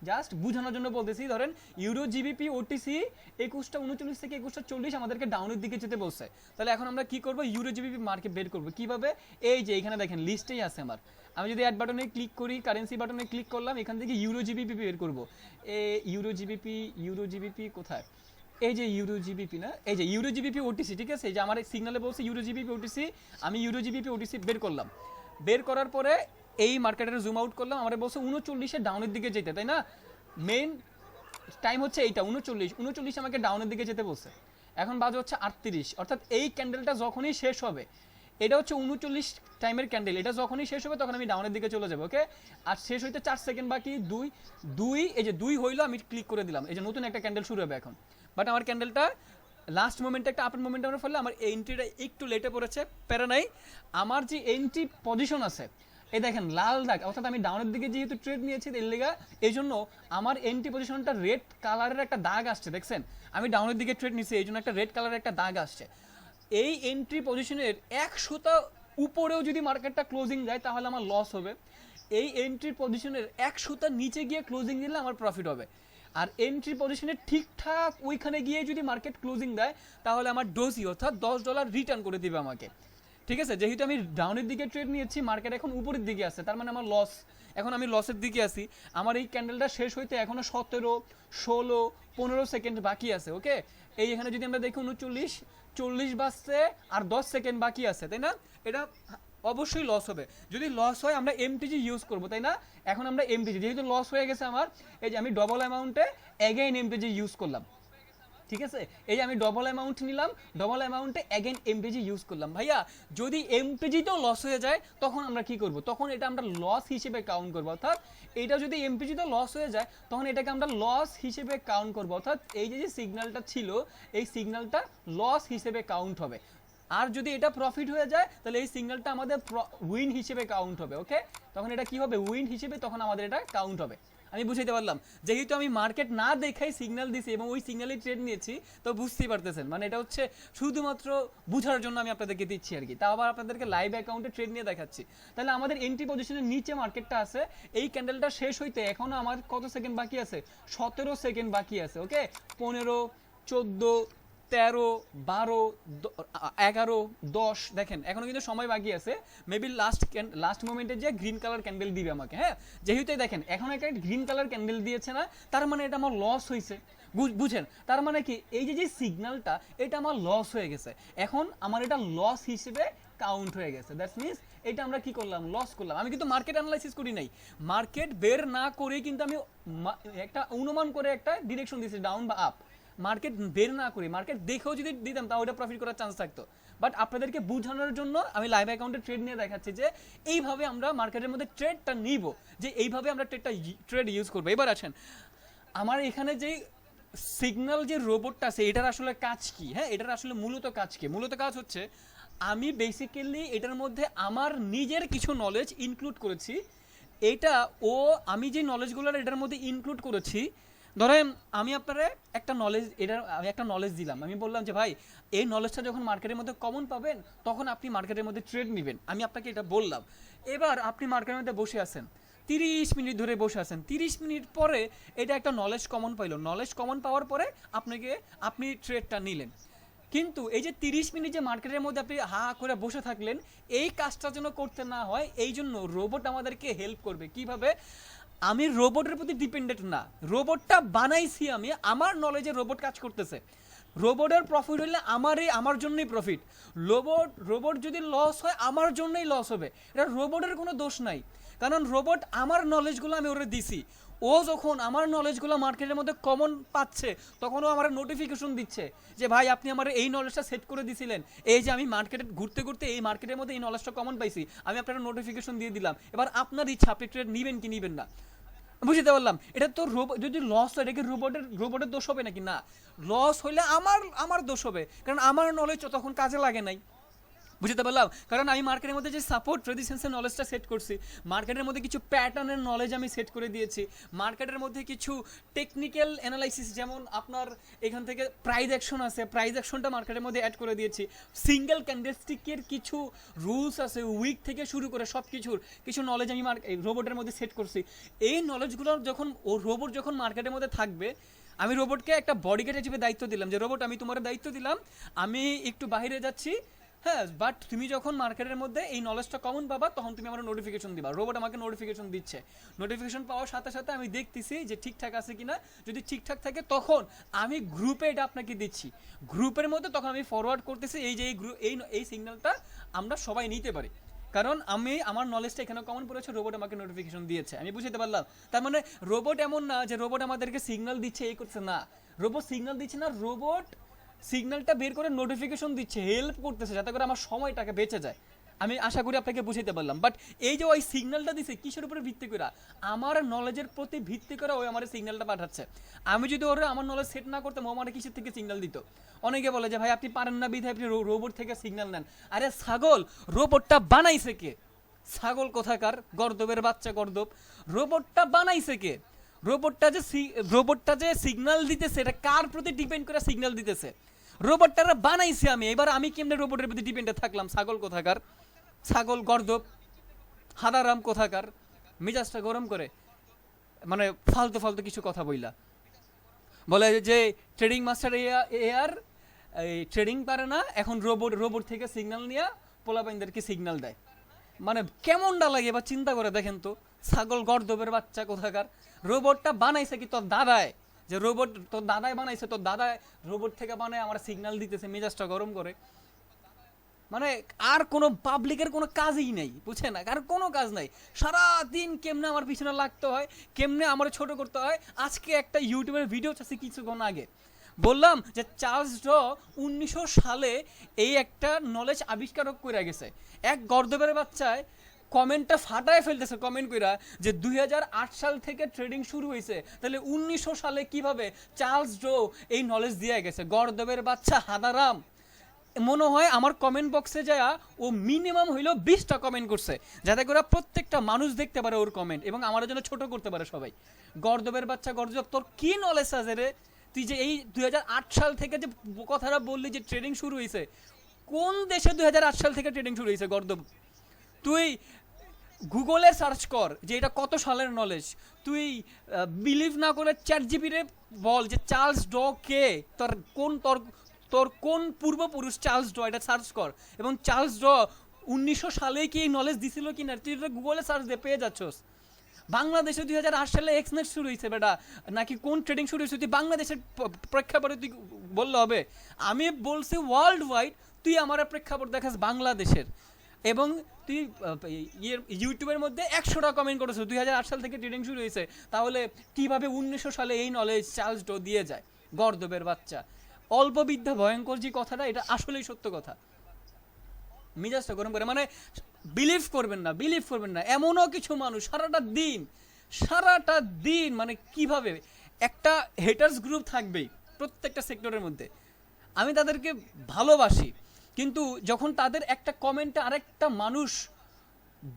জাস্ট বোঝানোর জন্য বলতেছি। ধরেন ইউরো জিবিপি ওটিসি 21:39 থেকে 21:40 আমাদেরকে ডাউনের দিকে যেতে বলছে। তাহলে এখন আমরা কি করব, ইউরো জিবিপি মার্কেট বের করব কিভাবে? এই যে এখানে দেখেন লিস্টেই আছে আমার, আমি যদি অ্যাড বাটনে ক্লিক করি, কারেন্সি বাটনে ক্লিক করলাম, এখান থেকে ইউরো জিবিপি বের করব। ইউরো জিবিপি কোথায়? এই যে ইউরো জিবিপি না, এই যে ইউরো জিবিপি ওটিসি, ঠিক আছে, এই যে আমার সিগনালে বলছে ইউরো জিবিপি ওটিসি, আমি ইউরো জিবিপি ওটিসি বের করলাম। বের করার পরে এই মার্কেটের জুম আউট করলাম, আমার বলছে 39 ডাউনের দিকে যেতে, তাই না? মেইন টাইম হচ্ছে এইটা 39 আমাকে ডাউনের দিকে যেতে বলছে। এখন বাজে হচ্ছে 38, অর্থাৎ এই ক্যান্ডেলটা যখনই শেষ হবে, এটা হচ্ছে 39 টাইমের ক্যান্ডেল, এটা যখনই শেষ হবে তখন আমি ডাউনের দিকে চলে যাবো, ওকে। আর শেষ হইতে 4 সেকেন্ড বাকি, 2 এই যে 2 হইলো, আমি ক্লিক করে দিলাম, এই যে নতুন একটা ক্যান্ডেল শুরু হবে এখন। বাট আমার ক্যান্ডেলটা লাস্ট মোমেন্টে একটা আপের মোমেন্টামের ফলে আমার এন্ট্রিটা একটু লেটে পড়েছে, প্যারা নাই। আমার যে এন্ট্রি পজিশন আছে, এই দেখেন লাল দাগ, অর্থাৎ আমি ডাউনের দিকে যেহেতু ট্রেড নিয়েছি এর লেগা, এই জন্য আমার এন্ট্রি পজিশনটা রেড কালারের একটা দাগ আসছে, দেখছেন? আমি ডাউনের দিকে ট্রেড নিয়েছি এই জন্য একটা রেড কালারের একটা দাগ আসছে। এই এন্ট্রি পজিশনের 100টা উপরেও যদি মার্কেটটা ক্লোজিং যায় তাহলে আমার লস হবে। এই এন্ট্রি পজিশনের 100টা নিচে গিয়ে ক্লোজিং দিলে আমার প্রফিট হবে। আর এন্ট্রি পজিশনের ঠিকঠাক ওইখানে গিয়ে যদি মার্কেট ক্লোজিং দেয় তাহলে আমার ডোজি অর্থাৎ $10 রিটার্ন করে দিবে আমাকে, ঠিক আছে। যেহেতু আমি ডাউনের দিকে ট্রেড নিয়েছি, মার্কেট এখন উপরের দিকে আছে, তার মানে আমার লস, এখন আমি লসের দিকে আছি। আমার এই ক্যান্ডেলটা শেষ হইতে এখনো 17, 16, 15 সেকেন্ড বাকি আছে, ওকে। এই এখানে যদি আমরা দেখি 39:40 বাজছে আর 10 সেকেন্ড বাকি আছে, তাই না? এটা অবশ্যই লস হবে। যদি লস হয় আমরা এমটিজি ইউজ করব, তাই না? এখন আমরা এমটিজি, যেহেতু লস হয়ে গেছে আমার, এই যে আমি ডবল অ্যামাউন্টে এগেইন এমটিজি ইউজ করলাম, ঠিক আছে। এই যে আমি ডবল অ্যামাউন্ট নিলাম, ডবল অ্যামাউন্টে এগেইন এমটিজি ইউজ করলাম। ভাইয়া যদি এমটিজিতেও লস হয়ে যায় তখন আমরা কি করব? তখন এটা আমরা লস হিসেবে কাউন্ট করব, অর্থাৎ এটা যদি এমটিজিতেও লস হয়ে যায় তখন এটাকে আমরা লস হিসেবে কাউন্ট করব, অর্থাৎ এই যে সিগন্যালটা ছিল এই সিগন্যালটা লস হিসেবে কাউন্ট হবে। আর যদি এটা প্রফিট হয়ে যায় তাহলে এই সিগন্যালটা আমাদের উইন হিসেবে কাউন্ট হবে, ওকে। তখন এটা কি হবে? উইন হিসেবে তখন আমাদের এটা কাউন্ট হবে। আমি বুঝাইতে পারলাম? যেহেতু আমি মার্কেট না দেখাই সিগন্যাল দিছি এবং ওই সিগন্যালে ট্রেড নিয়েছি, তো বুঝতেই পারতেছেন, মানে এটা হচ্ছে শুধুমাত্র বুঝার জন্য আমি আপনাদেরকে দিচ্ছি আর কি। তাও আবার আপনাদেরকে লাইভ অ্যাকাউন্টে ট্রেড নিয়ে দেখাচ্ছি। তাহলে আমাদের এন্ট্রি পজিশনের নিচে মার্কেটটা আছে, এই ক্যান্ডেলটা শেষ হইতে এখনো আমার কত সেকেন্ড বাকি আছে? 17 সেকেন্ড বাকি আছে, ওকে। 15, 14, 13, 12, 11, 10, দেখেন এখনো কিন্তু সময় বাকি আছে। মেবি লাস্ট মোমেন্টে যে গ্রিন কালার ক্যান্ডেল দিবে আমাকে, হ্যাঁ। যেহেতু দেখেন এখন একটা গ্রিন কালার ক্যান্ডেল দিয়েছে না, তার মানে এটা আমার লস হয়েছে, বুঝেন? তার মানে কি এই যে সিগন্যালটা এটা আমার লস হয়ে গেছে, এখন আমার এটা লস হিসেবে কাউন্ট হয়ে গেছে। দ্যাটস মিনস এটা আমরা কি করলাম? লস করলাম। আমি কিন্তু মার্কেট অ্যানালাইসিস করি নাই, মার্কেট বের না করে কিন্তু আমি একটা অনুমান করে একটা ডিরেকশন দিয়েছি, ডাউন বা আপ। মার্কেট বের না করি, মার্কেট দেখেও যদি দিতাম তাও ওটা প্রফিট করার চান্স থাকতো। বাট আপনাদেরকে বোঝানোর জন্য আমি লাইভ অ্যাকাউন্টে ট্রেড নিয়ে দেখাচ্ছি যে এইভাবে আমরা মার্কেটের মধ্যে ট্রেডটা নিব, যে এইভাবে আমরা ট্রেড ইউজ করবো। এবার আসেন আমার এখানে যে সিগন্যাল যে রোবটটা আছে এটার আসলে কাজ কি? হ্যাঁ, এটার আসলে মূলত কাজ কি? মূলত কাজ হচ্ছে আমি বেসিক্যালি এটার মধ্যে আমার নিজের কিছু নলেজ ইনক্লুড করেছি। এটা আমি যে নলেজগুলো এটার মধ্যে ইনক্লুড করেছি, ধরেন আমি আপনারা আমি একটা নলেজ দিলাম, আমি বললাম যে ভাই এই নলেজটা যখন মার্কেটের মধ্যে কমন পাবেন তখন আপনি মার্কেটের মধ্যে ট্রেড নেবেন, আমি আপনাকে এটা বললাম। এবার আপনি মার্কেটের মধ্যে বসে আছেন, 30 মিনিট ধরে বসে আছেন, 30 মিনিট পরে এটা একটা নলেজ কমন পাইলো, নলেজ কমন পাওয়ার পরে আপনি ট্রেডটা নিলেন। কিন্তু এই যে 30 মিনিট যে মার্কেটের মধ্যে আপনি হা করে বসে থাকলেন, এই কাজটা যেন করতে না হয় এই জন্য রোবট আমাদেরকে হেল্প করবে। কিভাবে? আমি রোবটের প্রতি ডিপেন্ডেন্ট না, রোবটটা বানাইছি আমি, আমার নলেজে রোবট কাজ করতেছে। রোবটের প্রফিট হলে আমার জন্যই প্রফিট, রোবট যদি লস হয় আমার জন্যই লস হবে। এটা রোবটের কোনো দোষ নাই, কারণ রোবট আমার নলেজগুলো আমি ওরে দিছি, ও যখন আমার নলেজগুলো মার্কেটের মধ্যে কমন পাচ্ছে তখনও আমার নোটিফিকেশন দিচ্ছে যে ভাই আপনি আমার এই নলেজটা সেট করে দিছিলেন, এই যে আমি মার্কেটে ঘুরতে ঘুরতে এই মার্কেটের মধ্যে এই নলেজটা কমন পাইছি, আমি আপনার নোটিফিকেশন দিয়ে দিলাম। এবার আপনার ইচ্ছা আপনি ট্রেড নেবেন কি নেবেন না। বুঝতে পারলাম? এটা তো যদি লস হয় এটা কি রোবটের দোষ হবে নাকি? না, লস হইলে আমার দোষ হবে, কারণ আমার নলেজ তখন কাজে লাগে নাই। বুঝতে পারলাম? কারণ আমি মার্কেটের মধ্যে যে সাপোর্ট রেজিস্ট্যান্সের নলেজটা সেট করছি, মার্কেটের মধ্যে কিছু প্যাটার্নের নলেজ আমি সেট করে দিয়েছি, মার্কেটের মধ্যে কিছু টেকনিক্যাল অ্যানালাইসিস, যেমন আপনার এখান থেকে প্রাইস অ্যাকশন আছে, প্রাইস অ্যাকশনটা মার্কেটের মধ্যে অ্যাড করে দিয়েছি, সিঙ্গেল ক্যান্ডেলস্টিকের কিছু রুলস আছে, উইক থেকে শুরু করে সব কিছুর কিছু নলেজ আমি রোবটের মধ্যে সেট করছি। এই নলেজগুলো যখন রোবট যখন মার্কেটের মধ্যে থাকবে, আমি রোবটকে একটা বডিগার্ড হিসেবে দায়িত্ব দিলাম যে রোবট আমি তোমার দায়িত্ব দিলাম, আমি একটু বাইরে যাচ্ছি, হ্যাঁ, বাট তুমি যখন মার্কেটের মধ্যে এই নলেজটা কমন পাবা তখন তুমি আমার নোটিফিকেশন দিবা। রোবট আমাকে নোটিফিকেশন দিচ্ছে, নোটিফিকেশন পাওয়ার সাথে সাথে আমি দেখতেছি যে ঠিকঠাক আছে কিনা, যদি ঠিকঠাক থাকে তখন আমি গ্রুপে এটা আপনাকে দিচ্ছি, গ্রুপের মধ্যে তখন আমি ফরওয়ার্ড করতেছি এই যে এই সিগন্যালটা আমরা সবাই নিতে পারি, কারণ আমি আমার নলেজটা এখানে কমন পড়েছে, রোবট আমাকে নোটিফিকেশন দিয়েছে। আমি বুঝতে পারলাম? তার মানে রোবট এমন না যে রোবট আমাদেরকে সিগন্যাল দিচ্ছে এই করছে, না, রোবট সিগন্যাল দিচ্ছে না, রোবট সিগন্যালটা বের করে নোটিফিকেশন দিচ্ছে, হেল্প করতেছে যাতে করে আমার সময়টাকে বেঁচে যায়। আমি আশা করি আপনাকে বুঝাইতে পারলাম। বাট এই যে ওই সিগন্যালটা দিছে কিসের উপরে ভিত্তি করে? আমার নলেজের প্রতি ভিত্তি করে ওই আমার সিগন্যালটা পাঠাচ্ছে। আমি যদি ওরা আমার নলেজ সেট না করতাম, ও আমার কিসের থেকে সিগন্যাল দিত? অনেকে বলে যে ভাই আপনি পারেন না বিধায় আপনি রোবট থেকে সিগন্যাল নেন। আরে ছাগল, রোবটটা বানাইছে কে? ছাগল কোথাকার, গর্দবের বাচ্চা গর্দব, রোবটটা বানাইছে কে? রোবটটা যে সিগন্যাল দিতেছে এটা কার প্রতি ডিপেন্ড করে সিগন্যাল দিতেছে? রোবটটারা বানাইছি আমি, এবার আমি কেমনে রোবটের প্রতি ডিপেন্ডে থাকলাম? ছাগল কোথাকার, ছাগল গর্দব, হাদারাম কোথাকার, মেজাজটা গরম করে মানে ফালতু ফালতু কিছু কথা বইলা বলে যে ট্রেডিং মাস্টার এয়ার এই ট্রেডিং পারে না, এখন রোবট থেকে সিগন্যাল নিয়ে পোলাপাইনদেরকে সিগন্যাল দেয়। মানে কেমনটা লাগে এবার চিন্তা করে দেখেন তো, ছাগল গর্দবের বাচ্চা কোথাকার। রোবটটা বানাইছে কি তোর দাদায়? যে রোবট তোর দাদাই বানাইছে, তোর দাদায় রোবট থেকে বানায় আমার সিগন্যাল দিতেছে, মেজাজটা গরম করে। মানে আর কোনো পাবলিকের কোনো কাজই নেই, বুঝছে না, আর কোনো কাজ নাই, সারাদিন কেমনে আমার পিছনে লাগতে হয়, কেমনে আমার ছোট করতে হয়। আজকে একটা ইউটিউবের ভিডিও চাচ্ছি কিছুক্ষণ আগে, বললাম যে চার্লস ড 1900 সালে এই একটা নলেজ আবিষ্কার করে গেছে। এক গর্দবের বাচ্চায় কমেন্টটা ফাটায় ফেলতেছে কমেন্ট কইরা যে 2008 সাল থেকে ট্রেডিং শুরু হয়েছে, তাহলে 1900 সালে কিভাবে চার্লস ডো এই নলেজ দিয়ে গেছে? গর্দবের বাচ্চা হাদারাম। মনে হয় আমার কমেন্ট বক্সে যায় ও মিনিমাম হইলো 20টা কমেন্ট করছে, যাতে করে প্রত্যেকটা মানুষ দেখতে পারে ওর কমেন্ট এবং আমার জন্য ছোট করতে পারে সবাই। গর্দবের বাচ্চা গর্দব, তোর কি নলেজ আছে রে? তুই যে এই 2008 সাল থেকে যে কথাটা বললি যে ট্রেডিং শুরু হয়েছে, কোন দেশে 2008 সাল থেকে ট্রেডিং শুরু হয়েছে গর্দব? তুই গুগলে সার্চ কর যে এটা কত সালের নলেজ। তুই বিলিভ না করে চ্যাট জিপিতে বল যে চার্লস ড কে, তোর কোন পূর্বপুরুষ চার্লস ড, এটা সার্চ কর, এবং চার্লস ড 1900 সালে কি এই নলেজ দিছিল কি না তুই গুগলে সার্চ দিয়ে পেয়ে যাচ্ছস। বাংলাদেশে 2008 সালে এক্সনেট শুরু হয়েছে বেটা, নাকি কোন ট্রেডিং শুরু হয়েছে তুই বাংলাদেশের প্রেক্ষাপটে তুই বললে হবে? আমি বলছি ওয়ার্ল্ড ওয়াইড, তুই আমার প্রেক্ষাপট দেখাস বাংলাদেশের, এবং তুই ইউটিউবের মধ্যে 100টা কমেন্ট করেছো 2008 সাল থেকে ট্রেডিং শুরু হয়েছে, তাহলে কিভাবে 1900 সালে এই নলেজ চার্লস ডো দিয়ে যায়? গর্দবের বাচ্চা, অল্প বিদ্যা ভয়ঙ্কর যে কথাটা, এটা আসলেই সত্য কথা। মিজাজটা গরম করে, মানে বিলিভ করবেন না এমনও কিছু মানুষ সারাটা দিন মানে কিভাবে একটা হেটার্স গ্রুপ থাকবেই প্রত্যেকটা সেক্টরের মধ্যে। আমি তাদেরকে ভালোবাসি, কিন্তু যখন তাদের একটা কমেন্টে আরেকটা মানুষ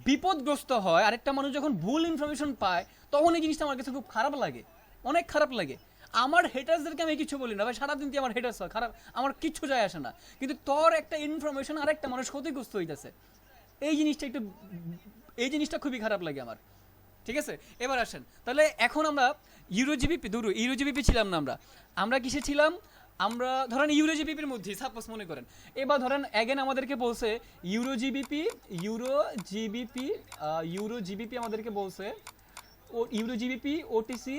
বিপদগ্রস্ত হয়, আরেকটা মানুষ যখন ভুল ইনফরমেশন পায়, তখন এই জিনিসটা আমার কাছে খুব খারাপ লাগে, অনেক খারাপ লাগে। আমার হেটার্সদেরকে আমি কিছু বলি না ভাই, সারাদিন তুই আমার হেটার্স হয় খারাপ, আমার কিচ্ছু যায় আসে না, কিন্তু তোর একটা ইনফরমেশন আরেকটা মানুষ ক্ষতিগ্রস্ত হইতেছে, এই জিনিসটা খুবই খারাপ লাগে আমার। ঠিক আছে, এবার আসেন তাহলে এখন আমরা ইউরোজিবিপি ছিলাম না, আমরা কিসে ছিলাম? আমরা ধরেন ইউরোজিবিপির মধ্যে সাপোজ মনে করেন, এবার ধরেন অ্যাগেন আমাদেরকে বলছে ইউরোজিবিপি আমাদেরকে বলছে ইউরোজিবিপি ওটিসি,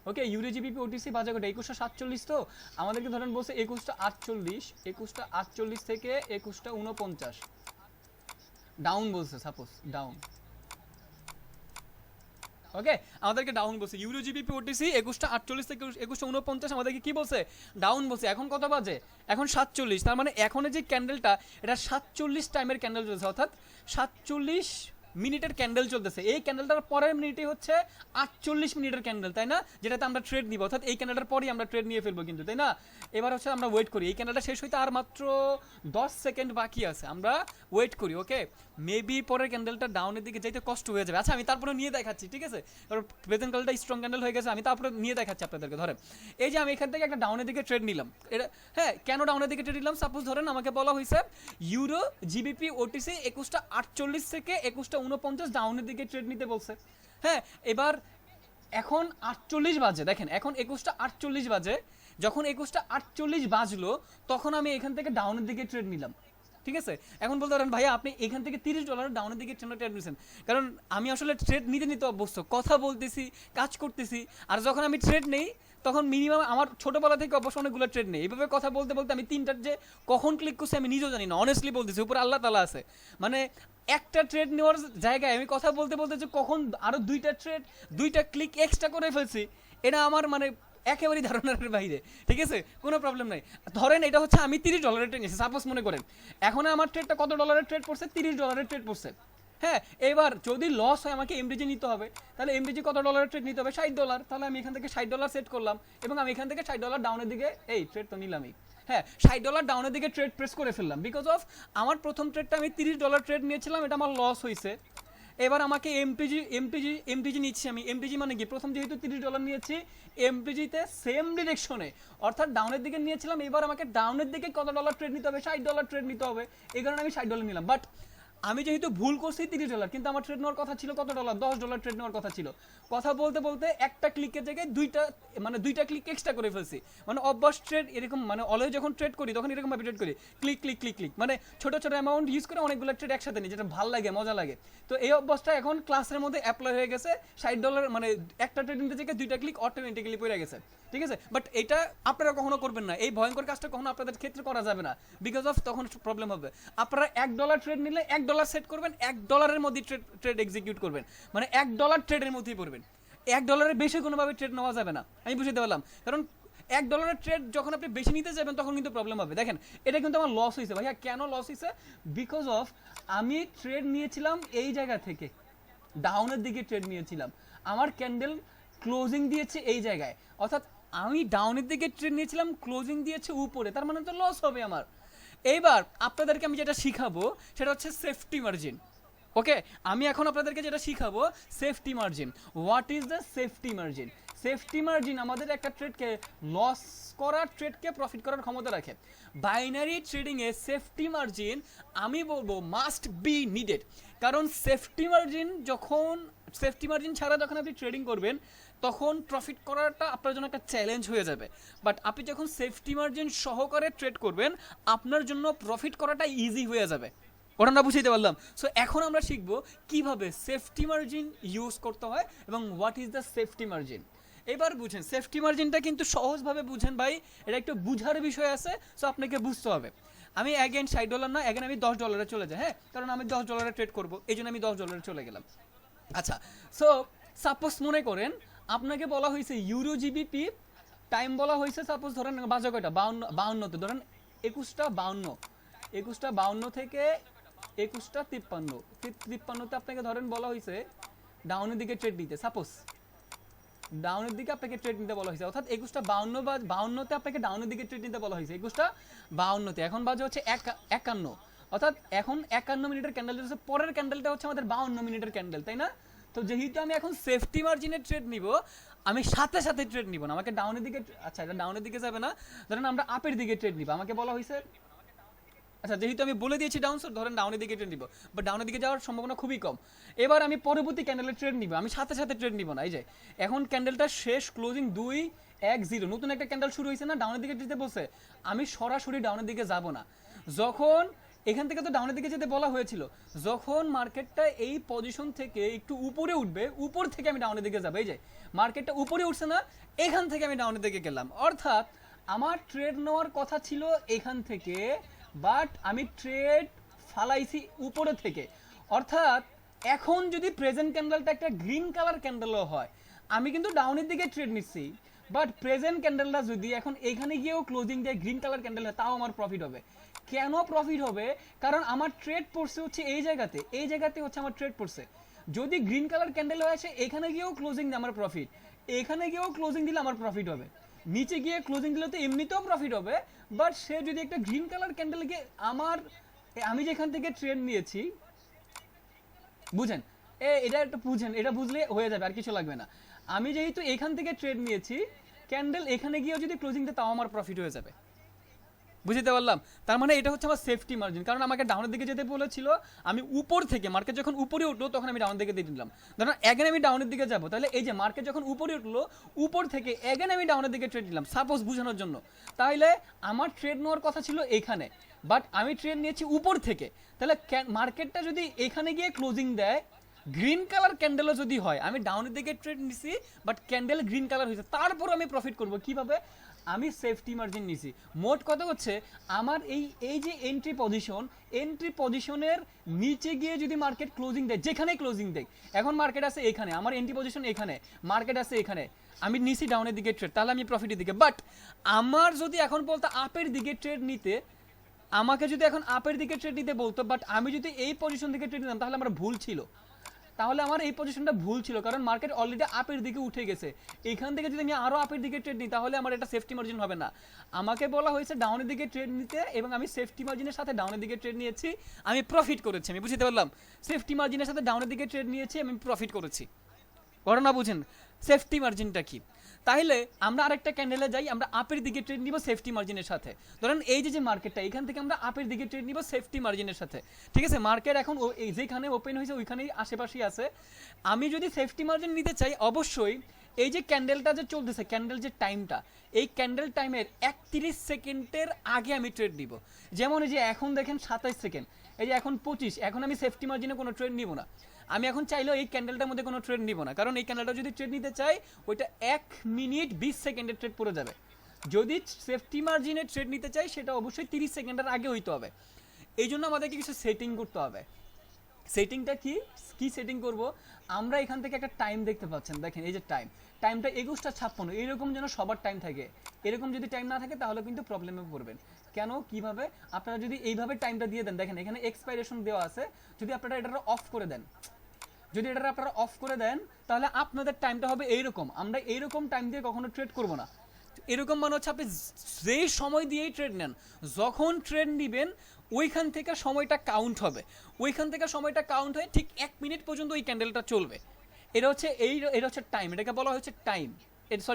ওকে, ইউরোজিবিপি ওটিসি বাজার কোটা 2147, তো আমাদেরকে ধরেন বলছে 2148 থেকে 2149 ডাউন বলছে, সাপোজ ডাউন, ওকে, আমাদেরকে ডাউন বলছে। ইউরোজিবিপি ওটিসি 2148 থেকে 2149 আমাদেরকে কি বলছে? ডাউন বলছে। এখন কত বাজে? এখন 47, তার মানে এখন যে ক্যান্ডেলটা এটা 47 টাইমের ক্যান্ডেল চলছে, অর্থাৎ 47 মিনিটের ক্যান্ডেল চলতেছে, এই ক্যান্ডেলটার পরের মিনিটে হচ্ছে 48 মিনিটের ক্যান্ডেল, তাই না, যেটাতে আমরা ট্রেড নিব, অর্থাৎ এই ক্যান্ডেলটার পরেই আমরা ট্রেড নিয়ে ফেলবো কিন্তু, তাই না। এবার হচ্ছে আমরা ওয়েট করি, এই ক্যান্ডেলটা শেষ হইতে আর মাত্র 10 সেকেন্ড বাকি আছে, আমরা ওয়েট করি। ওকে, মেবি পরের ক্যান্ডেলটা ডাউনের দিকে যাইতে কষ্ট হয়ে যাবে। আচ্ছা আমি তারপরে নিয়ে দেখাচ্ছি, ঠিক আছে, কারণ প্রেজেন্ট ক্যান্ডেলটা স্ট্রং ক্যান্ডেল হয়ে গেছে, আমি তারপরে নিয়ে দেখাচ্ছি আপনাদেরকে। ধরেন এই যে আমি এখান থেকে একটা ডাউনের দিকে ট্রেড নিলাম, এটা হ্যাঁ কেন ডাউনের দিকে ট্রেড নিলাম, সাপোজ ধরেন আমাকে বলা হয়েছে ইউরো জিবিপি ওটিসি 21:48 থেকে 21:49 ডাউনের দিকে ট্রেড নিতে বলছে। হ্যাঁ এবার এখন 48 বাজে, দেখেন এখন 21:48 বাজে, যখন 21:48 বাজলো তখন আমি এখান থেকে ডাউনের দিকে ট্রেড নিলাম, ঠিক আছে। এখন বলতে পারেন ভাইয়া আপনি এখান থেকে $30 ডাউনের দিকে ট্রেড নিয়েছেন, কারণ আমি আসলে ট্রেড নিতে অভ্যস্ত, কথা বলতেছি, কাজ করতেছি, আর যখন আমি ট্রেড নেই তখন মিনিমাম আমার ছোটবেলা থেকে অবশ্য অনেকগুলো ট্রেড নেই, এইভাবে কথা বলতে বলতে আমি 3টার যে কখন ক্লিক করছি আমি নিজেও জানি না, অনেস্টলি বলতেছি, উপরে আল্লাহ তাআলা আছে। মানে একটা ট্রেড নেওয়ার জায়গায় আমি কথা বলতে বলতে যে কখন আরো 2টা ক্লিক এক্সট্রা করে ফেলছি, এটা আমার মানে একেবারেই ধারণার বাইরে, ঠিক আছে, কোনো প্রবলেম নাই। ধরেন এটা হচ্ছে আমি $30 ট্রেড নিয়েছি, সাপোজ মনে করেন এখন আমার ট্রেডটা কত ডলারের ট্রেড পড়ছে, $30 ট্রেড পড়ছে। হ্যাঁ এবার যদি লস হয় আমাকে এমডিজি নিতে হবে, তাহলে এমডিজি কত ডলারের ট্রেড নিতে হবে, $60, তাহলে আমি এখান থেকে $60 সেট করলাম এবং আমি এখান থেকে $60 ডাউনের দিকে এই ট্রেড তো নিলামই, হ্যাঁ $60 ডাউনের দিকে ট্রেড প্রেস করে ফেললাম, বিকজ অফ আমার প্রথম ট্রেডটা আমি $30 ট্রেড নিয়েছিলাম, এটা আমার লস হয়েছে। এবার আমাকে এমটিজি নিচ্ছি আমি, এমটিজি মানে কি, প্রথম যেহেতু $30 নিয়েছি এমটিজিতে সেম ডিরেকশনে অর্থাৎ ডাউনের দিকে নিয়েছিলাম, এবার আমাকে ডাউনের দিকে কত ডলার ট্রেড নিতে হবে, $60 ট্রেড নিতে হবে, এই কারণে আমি $60 নিলাম। বাট আমি যেহেতু ভুল করছি $30, কিন্তু আমার ট্রেড নেওয়ার কথা ছিল কত ডলার, $10 ট্রেড নেওয়ার কথা ছিল, কথা বলতে বলতে একটা ক্লিকের জায়গায় দুইটা ক্লিক এক্সট্রা করে ফেলছি। মানে অভ্যাস ট্রেড এরকম, মানে অলওয়েজ যখন ট্রেড করি তখন এরকম ভাবে ট্রেড করি, ক্লিক ক্লিক ক্লিক ক্লিক, মানে ছোট ছোট অ্যামাউন্ট ইউজ করে অনেকগুলো ট্রেড একসাথে নিই, যেটা ভালো লাগে, মজা লাগে। তো এই অভ্যাসটা এখন ক্লাসের মধ্যে অ্যাপ্লাই হয়ে গেছে, $60 মানে একটা ট্রেড নিতে থেকে 2টা ক্লিক অটোমেটিক্যালি পড়ে গেছে, ঠিক আছে। বাট এটা আপনারা কখনো করবেন না, এই ভয়ঙ্কর কাজটা কখনো আপনাদের ক্ষেত্রে করা যাবে না, বিকজ অফ তখন প্রবলেম হবে। আপনারা $1 ট্রেড নিলে $1 সেট করবেন, $1 মধ্যে ট্রেড এক্সিকিউট করবেন, মানে $1 ট্রেডের মধ্যেই পড়বেন, $1 বেশি কোনোভাবে ট্রেড নেওয়া যাবে না, আমি বুঝতে পারলাম। কারণ $1 ট্রেড যখন আপনি বেশি নিতে যাবেন তখন কিন্তু প্রবলেম হবে। দেখেন এটা কিন্তু আমার লস হয়েছে ভাইয়া, কেন লস হয়েছে, বিকজ অফ আমি ট্রেড নিয়েছিলাম এই জায়গা থেকে, ডাউনের দিকে ট্রেড নিয়েছিলাম, আমার ক্যান্ডেল ক্লোজিং দিয়েছে এই জায়গায়, অর্থাৎ আমি ডাউনের দিকে ট্রেড নিয়েছিলাম, ক্লোজিং দিয়েছে উপরে, তার মানে তো লস হবে আমার। এইবার আপনাদেরকে আমি যেটা শিখাবো সেটা হচ্ছে সেফটি মার্জিন। ওকে, আমি এখন আপনাদেরকে যেটা শিখাবো safety margin. What is the safety margin? Safety margin আমাদের একটা ট্রেডকে লস করার, ট্রেডকে প্রফিট করার ক্ষমতা রাখে। বাইনারি ট্রেডিং এ সেফটি মার্জিন আমি বলবো মাস্ট বি নিডেড, কারণ সেফটি মার্জিন ছাড়া যখন আপনি ট্রেডিং করবেন তখন প্রফিট করাটা আপনার জন্য একটা চ্যালেঞ্জ হয়ে যাবে। বাট আপনি যখন সেফটি মার্জিন সহকারে ট্রেড করবেন আপনার জন্য প্রফিট করাটা ইজি হয়ে যাবে। ওটা আমরা বুঝতে পারলাম। সো এখন আমরা শিখবো কিভাবে সেফটি মার্জিন ইউজ করতে হয় এবং what is the safety margin. এবার বুঝেন সেফটি মার্জিনটা কিন্তু সহজভাবে বুঝেন ভাই, এটা একটু বুঝার বিষয় আছে, সো আপনাকে বুঝতে হবে। আমি অ্যাগেন $60 না, অ্যাগেন আমি $10 চলে যাই, হ্যাঁ, কারণ আমি $10 ট্রেড করবো, এই জন্য আমি $10 চলে গেলাম। আচ্ছা, সো সাপোজ মনে করেন আপনাকে বলা হয়েছে ইউরো জিবিপি, টাইম বলা হয়েছে সাপোজ ধরেন বাজে কয়টা, 52তে, ধরেন 21:52 থেকে 21:53 আপনাকে ধরেন বলা হয়েছে ডাউনের দিকে ট্রেড নিতে, সাপোজ ডাউনের দিকে আপনাকে ট্রেড নিতে বলা হয়েছে, অর্থাৎ 21:52তে আপনাকে ডাউনের দিকে ট্রেড নিতে বলা হয়েছে, 21:52তে, এখন বাজে হচ্ছে 51, অর্থাৎ এখন 51 মিনিটের ক্যান্ডেল হচ্ছে, পরের ক্যান্ডেলটা হচ্ছে আমাদের 52 মিনিটের ক্যান্ডেল, তাই না। তো যেহেতু আমি এখন সেফটি মার্জিনের ট্রেড নিব, আমি সাথে সাথে ট্রেড নিব না, আমাকে ডাউনের দিকে, আচ্ছা এটা ডাউনের দিকে যাবে না, ধরেন আমরা আপের দিকে ট্রেড নিব, আমাকে বলা হয়েছে, আচ্ছা যেহেতু আমি বলে দিয়েছি ডাউন, ধরেন ডাউনের দিকে ট্রেড নিব, বাট ডাউনের দিকে যাওয়ার সম্ভাবনা খুবই কম। এবার আমি পরবর্তী ক্যান্ডেলের ট্রেড নিব, আমি সাথে সাথে ট্রেড নিব না, এই যে এখন ক্যান্ডেলটা শেষ, ক্লোজিং 2-1-0, নতুন একটা ক্যান্ডেল শুরু হয়েছে না, ডাউনের দিকে যেতে বলছে, আমি সরাসরি ডাউনের দিকে যাব না। যখন এখান থেকে তো ডাউনের দিকে যেতে বলা হয়েছিল, যখন মার্কেটটা এই পজিশন থেকে একটু উপরে উঠবে, উপর থেকে আমি ডাউনের দিকে যাবো, এই যে মার্কেটটা উপরে উঠছে না, এখান থেকে আমি ডাউনের দিকে গেলাম, অর্থাৎ আমার ট্রেড নেওয়ার কথা ছিল এখান থেকে, বাট আমি ট্রেড ফালাইছি উপরে থেকে। অর্থাৎ এখন যদি প্রেজেন্ট ক্যান্ডেলটা একটা গ্রিন কালার ক্যান্ডেলও হয়, আমি কিন্তু ডাউনের দিকে ট্রেড নিচ্ছি, বাট প্রেজেন্ট ক্যান্ডেলটা যদি এখন এখানে গিয়েও ক্লোজিং দেয় গ্রিন কালার ক্যান্ডেল হয়, তাও আমার প্রফিট হবে। কেন প্রফিট হবে? কারণ আমার ট্রেড পড়ছে হচ্ছে এই জায়গাতে হচ্ছে আমার ট্রেড পড়ছে। যদি গ্রিন কালার ক্যান্ডেল হয়ে আসে এখানে গিয়েও ক্লোজিং দিলে আমার প্রফিট, এখানে গিয়েও ক্লোজিং দিলে আমার প্রফিট হবে, নিচে গিয়ে ক্লোজিং দিলে তো এমনিতেও প্রফিট হবে। বাট সে যদি একটা গ্রিন কালার ক্যান্ডেল গিয়ে আমি যেখান থেকে ট্রেড নিয়েছি, বুঝেন এটা একটু বুঝেন, এটা বুঝলে হয়ে যাবে, আর কিছু লাগবে না। আমি যেহেতু এখান থেকে ট্রেড নিয়েছি, ক্যান্ডেল এখানে গিয়েও যদি ক্লোজিং দেয় তাও আমার প্রফিট হয়ে যাবে। বুঝতে পারলাম? তার মানে এটা হচ্ছে আমার সেফটি মার্জিন। কারণ আমাকে ডাউনের দিকে যেতে বলেছিল, আমি উপর থেকে মার্কেট যখন উপরে উঠলো তখন আমি ডাউন দিকে দিয়ে দিলাম। ধরুন এগেন আমি ডাউনের দিকে যাবো, তাহলে এই যে মার্কেট যখন উপরে উঠলো, উপর থেকে এগেন আমি ডাউনের দিকে ট্রেড নিলাম, সাপোজ বোঝানোর জন্য। তাহলে আমার ট্রেড নেওয়ার কথা ছিল এখানে, বাট আমি ট্রেড নিয়েছি উপর থেকে। তাহলে মার্কেটটা যদি এখানে গিয়ে ক্লোজিং দেয়, গ্রিন কালার ক্যান্ডেলও যদি হয়, আমি ডাউনের দিকে ট্রেড নিছি বাট ক্যান্ডেল গ্রিন কালার হয়েছে, তারপর আমি প্রফিট করব কিভাবে? আমি সেফটি মার্জিন নিছি। মোট কথা হচ্ছে আমার এই যে এন্ট্রি পজিশনের নিচে গিয়ে যদি মার্কেট ক্লোজিং দেয়, যেখানেই ক্লোজিং দেয়, এখন মার্কেট আছে এখানে, আমার এন্ট্রি পজিশন এখানে, মার্কেট আছে এখানে, আমি নিছি ডাউনের দিকে ট্রেড, তাহলে আমি প্রফিটের দিকে। বাট আমার যদি এখন বলতো আপের দিকে ট্রেড নিতে, আমাকে যদি এখন আপের দিকে ট্রেড নিতে বলতো, বাট আমি যদি এই পজিশন থেকে ট্রেড নিতাম তাহলে আমার ভুল ছিল, তাহলে আমার এই পজিশনটা ভুল ছিল, কারণ মার্কেট অলরেডি আপের দিকে উঠে গেছে। এখান থেকে যদি আমি আরো আপের দিকে ট্রেড নিই তাহলে আমার এটা সেফটি মার্জিন হবে না। আমাকে বলা হয়েছে ডাউনের দিকে ট্রেড নিতে, এবং আমি সেফটি মার্জিনের সাথে ডাউনের দিকে ট্রেড নিয়েছি, আমি প্রফিট করেছি। আমি বুঝতে পারলাম, সেফটি মার্জিনের সাথে ডাউনের দিকে ট্রেড নিয়েছি, আমি প্রফিট করেছি। ঘটনা বুঝেন সেফটি মার্জিনটা কি? তাহলে আমরা আরেকটা ক্যান্ডেলে যাই, আমরা আপের দিকে ট্রেড নিব সেফটি মার্জিনের সাথে। ধরেন এই যে মার্কেটটা, এখান থেকে আমরা আপের দিকে ট্রেড নিব সেফটি মার্জিনের সাথে। ঠিক আছে, মার্কেট এখন যেখানে ওপেন হয়েছে ওইখানেই আশেপাশেই আছে। আমি যদি সেফটি মার্জিন নিতে চাই, অবশ্যই এই যে ক্যান্ডেলটা যে চলতেছে, ক্যান্ডেল যে টাইমটা, এই ক্যান্ডেল টাইমের 31 সেকেন্ডের আগে আমি ট্রেড নিব। যেমন এই যে এখন দেখেন 27 সেকেন্ড, এই যে এখন 25, এখন আমি সেফটি মার্জিনে কোনো ট্রেড নিব না। আমি এখন চাইলেও এই ক্যান্ডেলটার মধ্যে কোনো ট্রেড নিব না, কারণ এই ক্যান্ডেলটা যদি ট্রেড নিতে চাই ওইটা 1 মিনিট 20 সেকেন্ডের ট্রেড পড়ে যাবে। যদি সেফটি মার্জিনে ট্রেড নিতে চাই সেটা অবশ্যই 30 সেকেন্ডের আগে হইতে হবে। এই জন্য আমাদেরকে কিছু সেটিং করতে হবে। সেটিংটা কি সেটিং করব? আমরা এখান থেকে একটা টাইম দেখতে পাচ্ছেন, দেখেন এই যে টাইমটা 21:56, এরকম যেন সবার টাইম থাকে। এরকম যদি টাইম না থাকে তাহলে কিন্তু প্রবলেমে পড়বেন। কেন, কিভাবে? আপনারা যদি এইভাবে টাইমটা দিয়ে দেন, দেখেন এখানে এক্সপাইরেশন দেওয়া আছে, যদি আপনারা এটা অফ করে দেন, তাহলে আপনাদের টাইমটা হবে এইরকম। আমরা এইরকম টাইম দিয়ে কখনো ট্রেড করব না। এরকম মানে হচ্ছে আপনি যেই সময় দিয়েই ট্রেড নেন, যখন ট্রেড নেবেন ওইখান থেকে সময়টা কাউন্ট হবে, হয়ে ঠিক 1 মিনিট পর্যন্ত ওই ক্যান্ডেলটা চলবে। এটা হচ্ছে টাইম, এটাকে বলা হচ্ছে টাইম,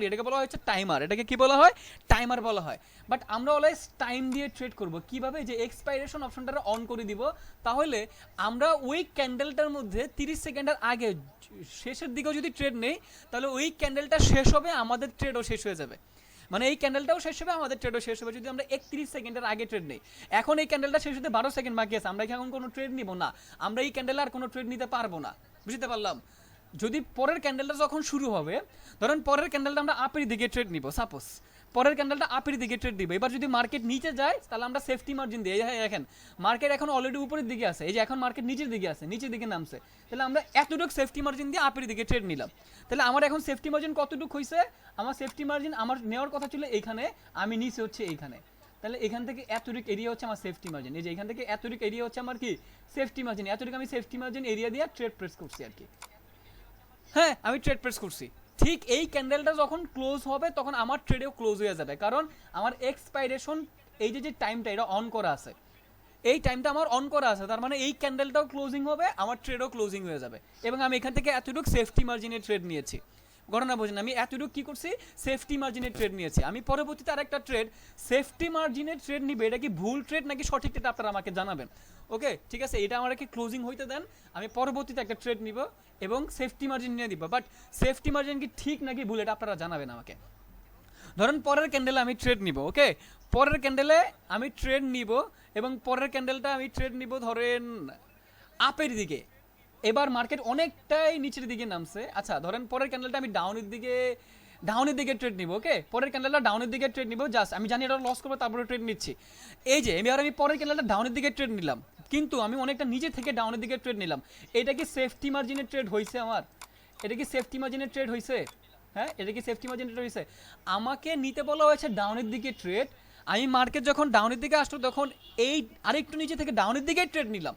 এটাকে বলা হচ্ছে টাইমার। এটাকে কি বলা হয়? টাইমার বলা হয়। বাট আমরা অলওয়েজ টাইম দিয়ে ট্রেড করব। কিভাবে? যে এক্সপাইরেশন অপশনটা অন করে দিব, তাহলে আমরা ওই ক্যান্ডেলটার মধ্যে 30 সেকেন্ডের আগে শেষের দিকেও যদি ট্রেড নেই, তাহলে ওই ক্যান্ডেলটা শেষ হবে, আমাদের ট্রেডও শেষ হয়ে যাবে। মানে এই ক্যান্ডেলটাও শেষ হবে, আমাদের ট্রেডও শেষ হবে যদি আমরা 31 সেকেন্ডের আগে ট্রেড নেই। এখন এই ক্যান্ডেলটা শেষ হতে 12 সেকেন্ড বাকি আছে, আমরা কি এখন কোনো ট্রেড নিব না? আমরা এই ক্যান্ডেলে আর কোনো ট্রেড নিতে পারবো না। বুঝতে পারলাম? যদি পরের ক্যান্ডেলটা যখন শুরু হবে, ধরেন পরের ক্যান্ডেলটা আমরা আপের দিকে ট্রেড নিব, সাপোজ পরের ক্যান্ডেলটা আপের দিকে ট্রেড দিব। এবার যদি মার্কেট নিচে যায় তাহলে আমরা সেফটি মার্জিন দিই। দেখেন মার্কেট এখন অলরেডি উপরের দিকে আছে, এই যে এখন মার্কেট নিচের দিকে আছে, নিচের দিকে নামছে, তাহলে আমরা এতটুকু সেফটি মার্জিন দিয়ে আপের দিকে ট্রেড নিলাম। তাহলে আমার এখন সেফটি মার্জিন কতটুকু হয়েছে? আমার সেফটি মার্জিন আমার নেওয়ার কথা ছিল এইখানে, আমি নিচে হচ্ছে এইখানে। তাহলে এখান থেকে এতটুকু এরিয়া হচ্ছে আমার সেফটি মার্জিন। এই যে এখান থেকে এতটুকু এরিয়া হচ্ছে আমার কি সেফটি মার্জিন। এতটুকু আমি সেফটি মার্জিন এরিয়া দিয়ে ট্রেড প্রেস করছি আর কি। হ্যাঁ, আমি ট্রেড প্রেস করছি। ঠিক এই ক্যান্ডেলটা যখন ক্লোজ হবে তখন আমার ট্রেডেও ক্লোজ হয়ে যাবে, কারণ আমার এক্সপাইরেশন এই যে টাইমটা এটা অন করা আছে, এই টাইমটা আমার অন করা আছে, তার মানে এই ক্যান্ডেলটাও ক্লোজিং হবে, আমার ট্রেডও ক্লোজিং হয়ে যাবে। এবং আমি এখান থেকে এতটুকু সেফটি মার্জিনের ট্রেড নিয়েছি। ঘটনা বোঝেন, আমি এতটুকু কি করছি? সেফটি মার্জিনের ট্রেড নিয়েছি। আমি পরবর্তীতে আরেকটা ট্রেড সেফটি মার্জিনের ট্রেড নিবে, এটা কি ভুল ট্রেড নাকি সঠিক ট্রেড আপনারা আমাকে জানাবেন। ওকে, ঠিক আছে, এটা আমাকে ক্লোজিং হইতে দেন, আমি পরবর্তীতে একটা ট্রেড নিব এবং সেফটি মার্জিন নিয়ে দিব। বাট সেফটি মার্জিন কি ঠিক নাকি ভুল এটা আপনারা জানাবেন আমাকে। ধরেন পরের ক্যান্ডেলে আমি ট্রেড নিব, ওকে, পরের ক্যান্ডেলে আমি ট্রেড নিব এবং পরের ক্যান্ডেলটা আমি ট্রেড নিব ধরেন আপের দিকে। এবার মার্কেট অনেকটাই নিচের দিকে নামছে। আচ্ছা, ধরেন পরের ক্যান্ডেলটা আমি ডাউনের দিকে ট্রেড নিব। ওকে, পরের ক্যান্ডেলটা ডাউনের দিকে ট্রেড নিব, জাস্ট আমি জানি এটা লস করবো, তারপরে ট্রেড নিচ্ছি। এই যে আমি পরের ক্যান্ডেলটা ডাউনের দিকে ট্রেড নিলাম, কিন্তু আমি অনেকটা নিচে থেকে ডাউনের দিকে ট্রেড নিলাম। এটা কি সেফটি মার্জিনের ট্রেড হয়েছে আমার? এটা কি সেফটি মার্জিনের ট্রেড হয়েছে? হ্যাঁ, এটা কি সেফটি মার্জিনের ট্রেড হয়েছে? আমাকে নিতে বলা হয়েছে ডাউনের দিকে ট্রেড, আমি মার্কেট যখন ডাউনের দিকে আসলো তখন এই আরেকটু নিচে থেকে ডাউনের দিকে ট্রেড নিলাম,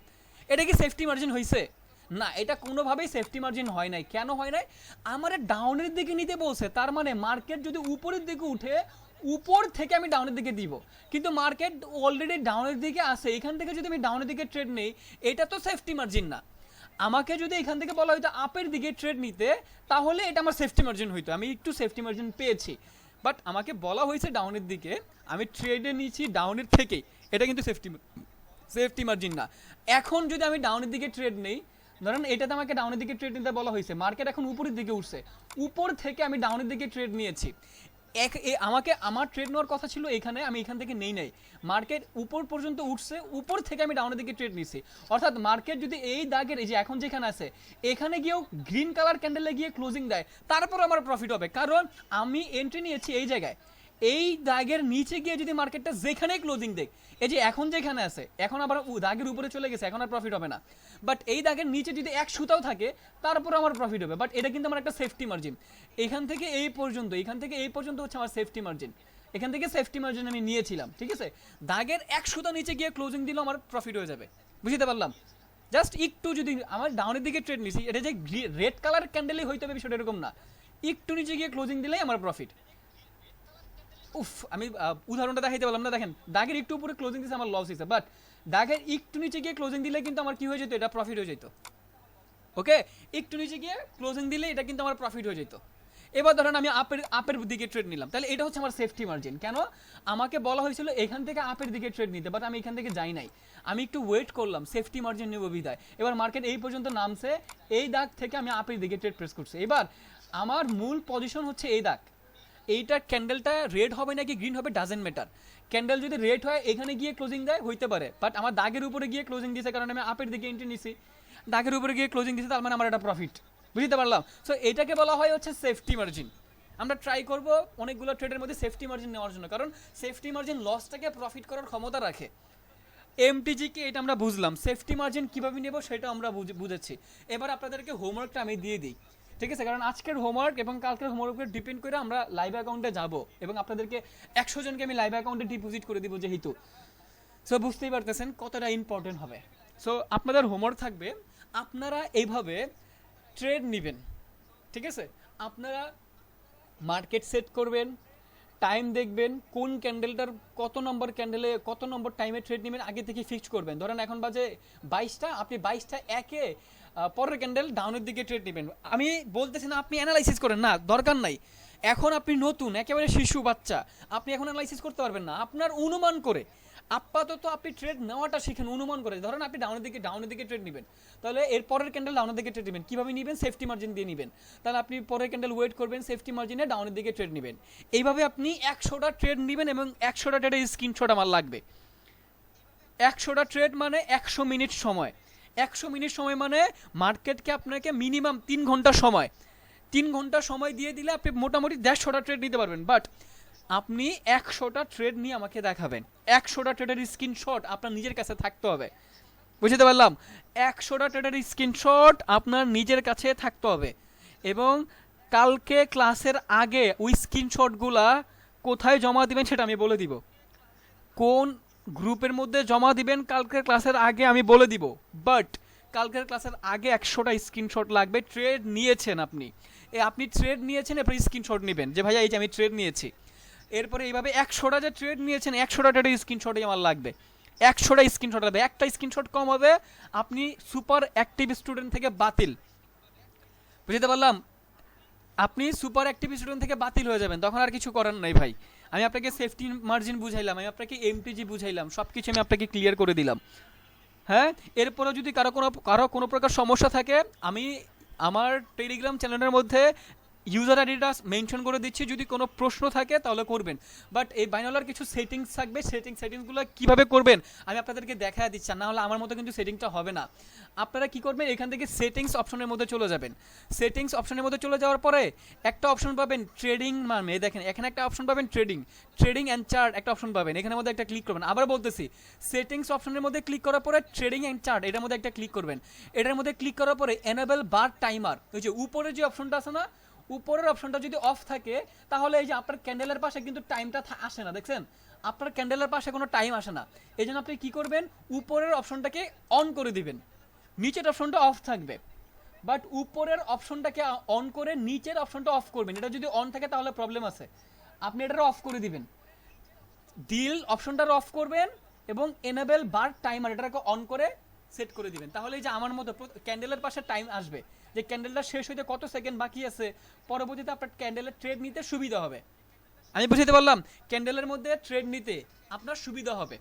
এটা কি সেফটি মার্জিন হয়েছে? না, এটা কোনোভাবেই সেফটি মার্জিন হয় নাই। কেন হয় নাই? আমার ডাউনের দিকে নিতে বলছে, তার মানে মার্কেট যদি উপরের দিকে উঠে উপর থেকে আমি ডাউনের দিকে দিব, কিন্তু মার্কেট অলরেডি ডাউনের দিকে আসে, এখান থেকে যদি আমি ডাউনের দিকে ট্রেড নেই, এটা তো সেফটি মার্জিন না। আমাকে যদি এখান থেকে বলা হয়তো আপের দিকে ট্রেড নিতে, তাহলে এটা আমার সেফটি মার্জিন হইতো, আমি একটু সেফটি মার্জিন পেয়েছি। বাট আমাকে বলা হয়েছে ডাউনের দিকে, আমি ট্রেডে নিয়েছি ডাউনের থেকেই, এটা কিন্তু সেফটি মার্জিন না। এখন যদি আমি ডাউনের দিকে ট্রেড নেই, ধরেন এটাতে আমাকে ডাউনের দিকে ট্রেড নিতে বলা হয়েছে, মার্কেট এখন উপরের দিকে উঠছে, উপর থেকে আমি ডাউনের দিকে ট্রেড নিয়েছি, আমাকে আমার ট্রেড নেওয়ার কথা ছিল এখানে, আমি এখান থেকে নেই নাই, মার্কেট উপর পর্যন্ত উঠছে, উপর থেকে আমি ডাউনের দিকে ট্রেড নিছি। অর্থাৎ মার্কেট যদি এই দাগের, এই যে এখন যেখানে আছে এখানে গিয়েও গ্রিন কালার ক্যান্ডেলে গিয়ে ক্লোজিং দেয়, তারপর আমার প্রফিট হবে, কারণ আমি এন্ট্রি নিয়েছি এই জায়গায়। এই দাগের নিচে গিয়ে যদি মার্কেটটা যেখানেই ক্লোজিং দেখ, এই যে এখন যেখানে আছে, এখন আবার দাগের উপরে চলে গেছে, এখন আর প্রফিট হবে না। বাট এই দাগের নিচে যদি এক সুতাও থাকে, তারপর আমার প্রফিট হবে। বাট এটা কিন্তু আমার একটা সেফটি মার্জিন, এখান থেকে এই পর্যন্ত, এখান থেকে এই পর্যন্ত হচ্ছে আমার সেফটি মার্জিন, এখান থেকে সেফটি মার্জিন আমি নিয়েছিলাম, ঠিক আছে। দাগের এক সুতা নিচে গিয়ে ক্লোজিং দিলেও আমার প্রফিট হয়ে যাবে, বুঝতে পারলাম। জাস্ট একটু যদি আমার ডাউনের দিকে ট্রেড নিছি, এটা যে রেড কালার ক্যান্ডেলই হইতে হবে বিষয়টা এরকম না, একটু নিচে গিয়ে ক্লোজিং দিলেই আমার প্রফিট। উফ, আমি উদাহরণটা দেখাইতে পারলাম না, দেখেন দাগের একটু উপরে ক্লোজিং দিছে আমার লস হয়েছে, বাট দাগের একটু নিচে গিয়ে ক্লোজিং দিলে কিন্তু আমার কি হয়ে যেত, এটা প্রফিট হয়ে যেত। ওকে, একটু নিচে গিয়ে ক্লোজিং দিলে এটা কিন্তু আমার প্রফিট হয়ে যেত। এবার ধরেন আমি আপের দিকে ট্রেড নিলাম, তাহলে এটা হচ্ছে আমার সেফটি মার্জিন। কেন? আমাকে বলা হয়েছিল এখান থেকে আপের দিকে ট্রেড নিতে, বাট আমি এখান থেকে যাই নাই, আমি একটু ওয়েট করলাম, সেফটি মার্জিন নেব বিদায়। এবার মার্কেট এই পর্যন্ত নামছে, এই দাগ থেকে আমি আপের দিকে ট্রেড প্রেস করছি। এবার আমার মূল পজিশন হচ্ছে এই দাগ, এইটা ক্যান্ডেলটা রেড হবে নাকি গ্রিন হবে ডাজেন্ট ম্যাটার। ক্যান্ডেল যদি রেড হয় এখানে গিয়ে ক্লোজিং দেয় হইতে পারে, বাট আমার দাগের উপরে গিয়ে ক্লোজিং দিয়েছে, কারণ আমি আপের দিকে এন্ট্রি নিছি, দাগের উপরে গিয়ে ক্লোজিং দিয়েছে, তার মানে আমার এটা প্রফিট, বুঝতে পারলাম। সো এটাকে বলা হয় হচ্ছে সেফটি মার্জিন। আমরা ট্রাই করব অনেকগুলো ট্রেডের মধ্যে সেফটি মার্জিন নেওয়ার জন্য, কারণ সেফটি মার্জিন লসটাকে প্রফিট করার ক্ষমতা রাখে। এমটিজিকে এটা আমরা বুঝলাম, সেফটি মার্জিন কীভাবে নেব সেটা আমরা বুঝেছি। এবার আপনাদেরকে হোমওয়ার্কটা আমি দিয়ে দিই, ঠিক আছে, কারণ আজকের হোমওয়ার্ক এবং কালকের হোমওয়ার্কের ডিপেন্ড করে আমরা লাইভ অ্যাকাউন্টে যাব, এবং আপনাদেরকে 100 জনকে আমি লাইভ অ্যাকাউন্টে ডিপোজিট করে দিব যেহেতু। সো বুঝতেই পারতেছেন কতটা ইম্পর্টেন্ট হবে। সো আপনাদের হোমওয়ার্ক থাকবে, আপনারা এইভাবে ট্রেড নেবেন, ঠিক আছে। আপনারা মার্কেট সেট করবেন, টাইম দেখবেন, কোন ক্যান্ডেলটার কত নম্বর ক্যান্ডেলে কত নম্বর টাইমে ট্রেড নেবেন আগে থেকে ফিক্সড করবেন। ধরেন এখন বাজে 22টা, আপনি 22টা একে পরের ক্যান্ডেল ডাউনের দিকে ট্রেড নেবেন। আমি বলতেছি না আপনি অ্যানালাইসিস করেন, না, দরকার নাই। এখন আপনি নতুন, একেবারে শিশু বাচ্চা, আপনি এখন অ্যানালাইসিস করতে পারবেন না। আপনার অনুমান করে আপাতত আপনি ট্রেড নেওয়াটা শিখেন, অনুমান করে। ধরেন আপনি ডাউনের দিকে ট্রেড নেবেন, তাহলে এর পরের ক্যান্ডেল ডাউনের দিকে ট্রেড নেবেন, কীভাবে নেবেন? সেফটি মার্জিন দিয়ে নেবেন। তাহলে আপনি পরের ক্যান্ডেল ওয়েট করবেন, সেফটি মার্জিনে ডাউনের দিকে ট্রেড নেবেন। এইভাবে আপনি 100টা ট্রেড নেবেন, এবং 100টা ট্রেডের স্ক্রিনশট আমার লাগবে। 100টা ট্রেড মানে 100 মিনিট সময়, 100 মিনিট সময় মানে মার্কেটকে আপনাকে মিনিমাম 3 ঘন্টা সময়, 3 ঘন্টা সময় দিয়ে দিলে আপনি মোটামুটি 150টা ট্রেড নিতে পারবেন। বাট আপনি 100টা ট্রেড নিয়ে আমাকে দেখাবেন, 100টা ট্রেডের স্ক্রিনশট আপনার নিজের কাছে থাকতে হবে, বুঝতে পারলাম। 100টা ট্রেডের স্ক্রিনশট আপনার নিজের কাছে থাকতে হবে, এবং কালকে ক্লাসের আগে ওই স্ক্রিনশটগুলা কোথায় জমা দিবেন সেটা আমি বলে দিব, কোন গ্রুপের মধ্যে জমা দিবেন কালকের ক্লাসের আগে আমি বলে দিব। বাট কালকের ক্লাসের আগে 100টা স্ক্রিনশট লাগবে। ট্রেড নিয়েছেন আপনি ট্রেড নিয়েছেন, এরপর স্ক্রিনশট নেবেন যে ভাইয়া এই যে আমি ট্রেড নিয়েছি। এরপরে এইভাবে 100টা যে ট্রেড নিয়েছেন 100টা ট্রেডের স্ক্রিনশটই আমার লাগবে, 100টা স্ক্রিনশট লাগবে। একটা স্ক্রিনশট কম হবে, আপনি সুপার অ্যাক্টিভ স্টুডেন্ট থেকে বাতিল, বুঝতে পারলাম। আপনি সুপার অ্যাক্টিভ স্টুডেন্ট থেকে বাতিল হয়ে যাবেন, তখন আর কিছু করার নাই ভাই। আমি আপনাকে সেফটি মার্জিন বুঝাইলাম, আমি আপনাকে এমটিজি বুঝাইলাম, সব কিছু আমি আপনাকে ক্লিয়ার করে দিলাম। হ্যাঁ, এরপরে যদি কারো কোনো প্রকার সমস্যা থাকে, আমি আমার টেলিগ্রাম চ্যানেলের মধ্যে ইউজার আইডিটা মেনশন করে দিচ্ছি, যদি কোনো প্রশ্ন থাকে তাহলে করবেন। বাট এই বাইনালার কিছু সেটিংস থাকবে, সেটিংসগুলো কীভাবে করবেন আমি আপনাদেরকে দেখা দিচ্ছি, না হলে আমার মতো কিন্তু সেটিংসটা হবে না। আপনারা কি করবেন, এখান থেকে সেটিংস অপশনের মধ্যে চলে যাবেন। সেটিংস অপশনের মধ্যে চলে যাওয়ার পরে একটা অপশন পাবেন ট্রেডিং, মানে দেখেন এখানে একটা অপশন পাবেন ট্রেডিং অ্যান্ড চার্ট, একটা অপশন পাবেন, এখানের মধ্যে একটা ক্লিক করবেন। আবার বলতেছি, সেটিংস অপশনের মধ্যে ক্লিক করার পরে ট্রেডিং অ্যান্ড চার্ট এটার মধ্যে একটা ক্লিক করবেন। এটার মধ্যে ক্লিক করার পরে এনেবল বার টাইমার, ওই যে উপরে যে অপশনটা আছে না, উপরের অপশনটা যদি অফ থাকে তাহলে এই যে আপনার ক্যান্ডেলের পাশে কিন্তু টাইমটা আসে না, দেখছেন আপনার ক্যান্ডেলের পাশে কোনো টাইম আসে না। এই জন্য আপনি কি করবেন, উপরের অপশনটাকে অন করে দিবেন, নিচের অপশনটা অফ থাকবে, বাট উপরের অপশনটাকে অন করে নিচের অপশনটা অফ করবেন। এটা যদি অন থাকে তাহলে প্রবলেম আছে, আপনি এটা অফ করে দিবেন, ডিল অপশনটা অফ করবেন এবং এনেবল বার টাইমার এটাকে অন করে সেট করে দিবেন। তাহলে এই যে আমার মতো ক্যান্ডেলের পাশে টাইম আসবে যে ক্যান্ডেলটা শেষ হইতে কত সেকেন্ড বাকি আছে, পরবর্তীতে আপনার ক্যান্ডেলের ট্রেড নিতে সুবিধা হবে। আমি বুঝতে পারলাম, ক্যান্ডেলের মধ্যে ট্রেড নিতে আপনার সুবিধা হবে।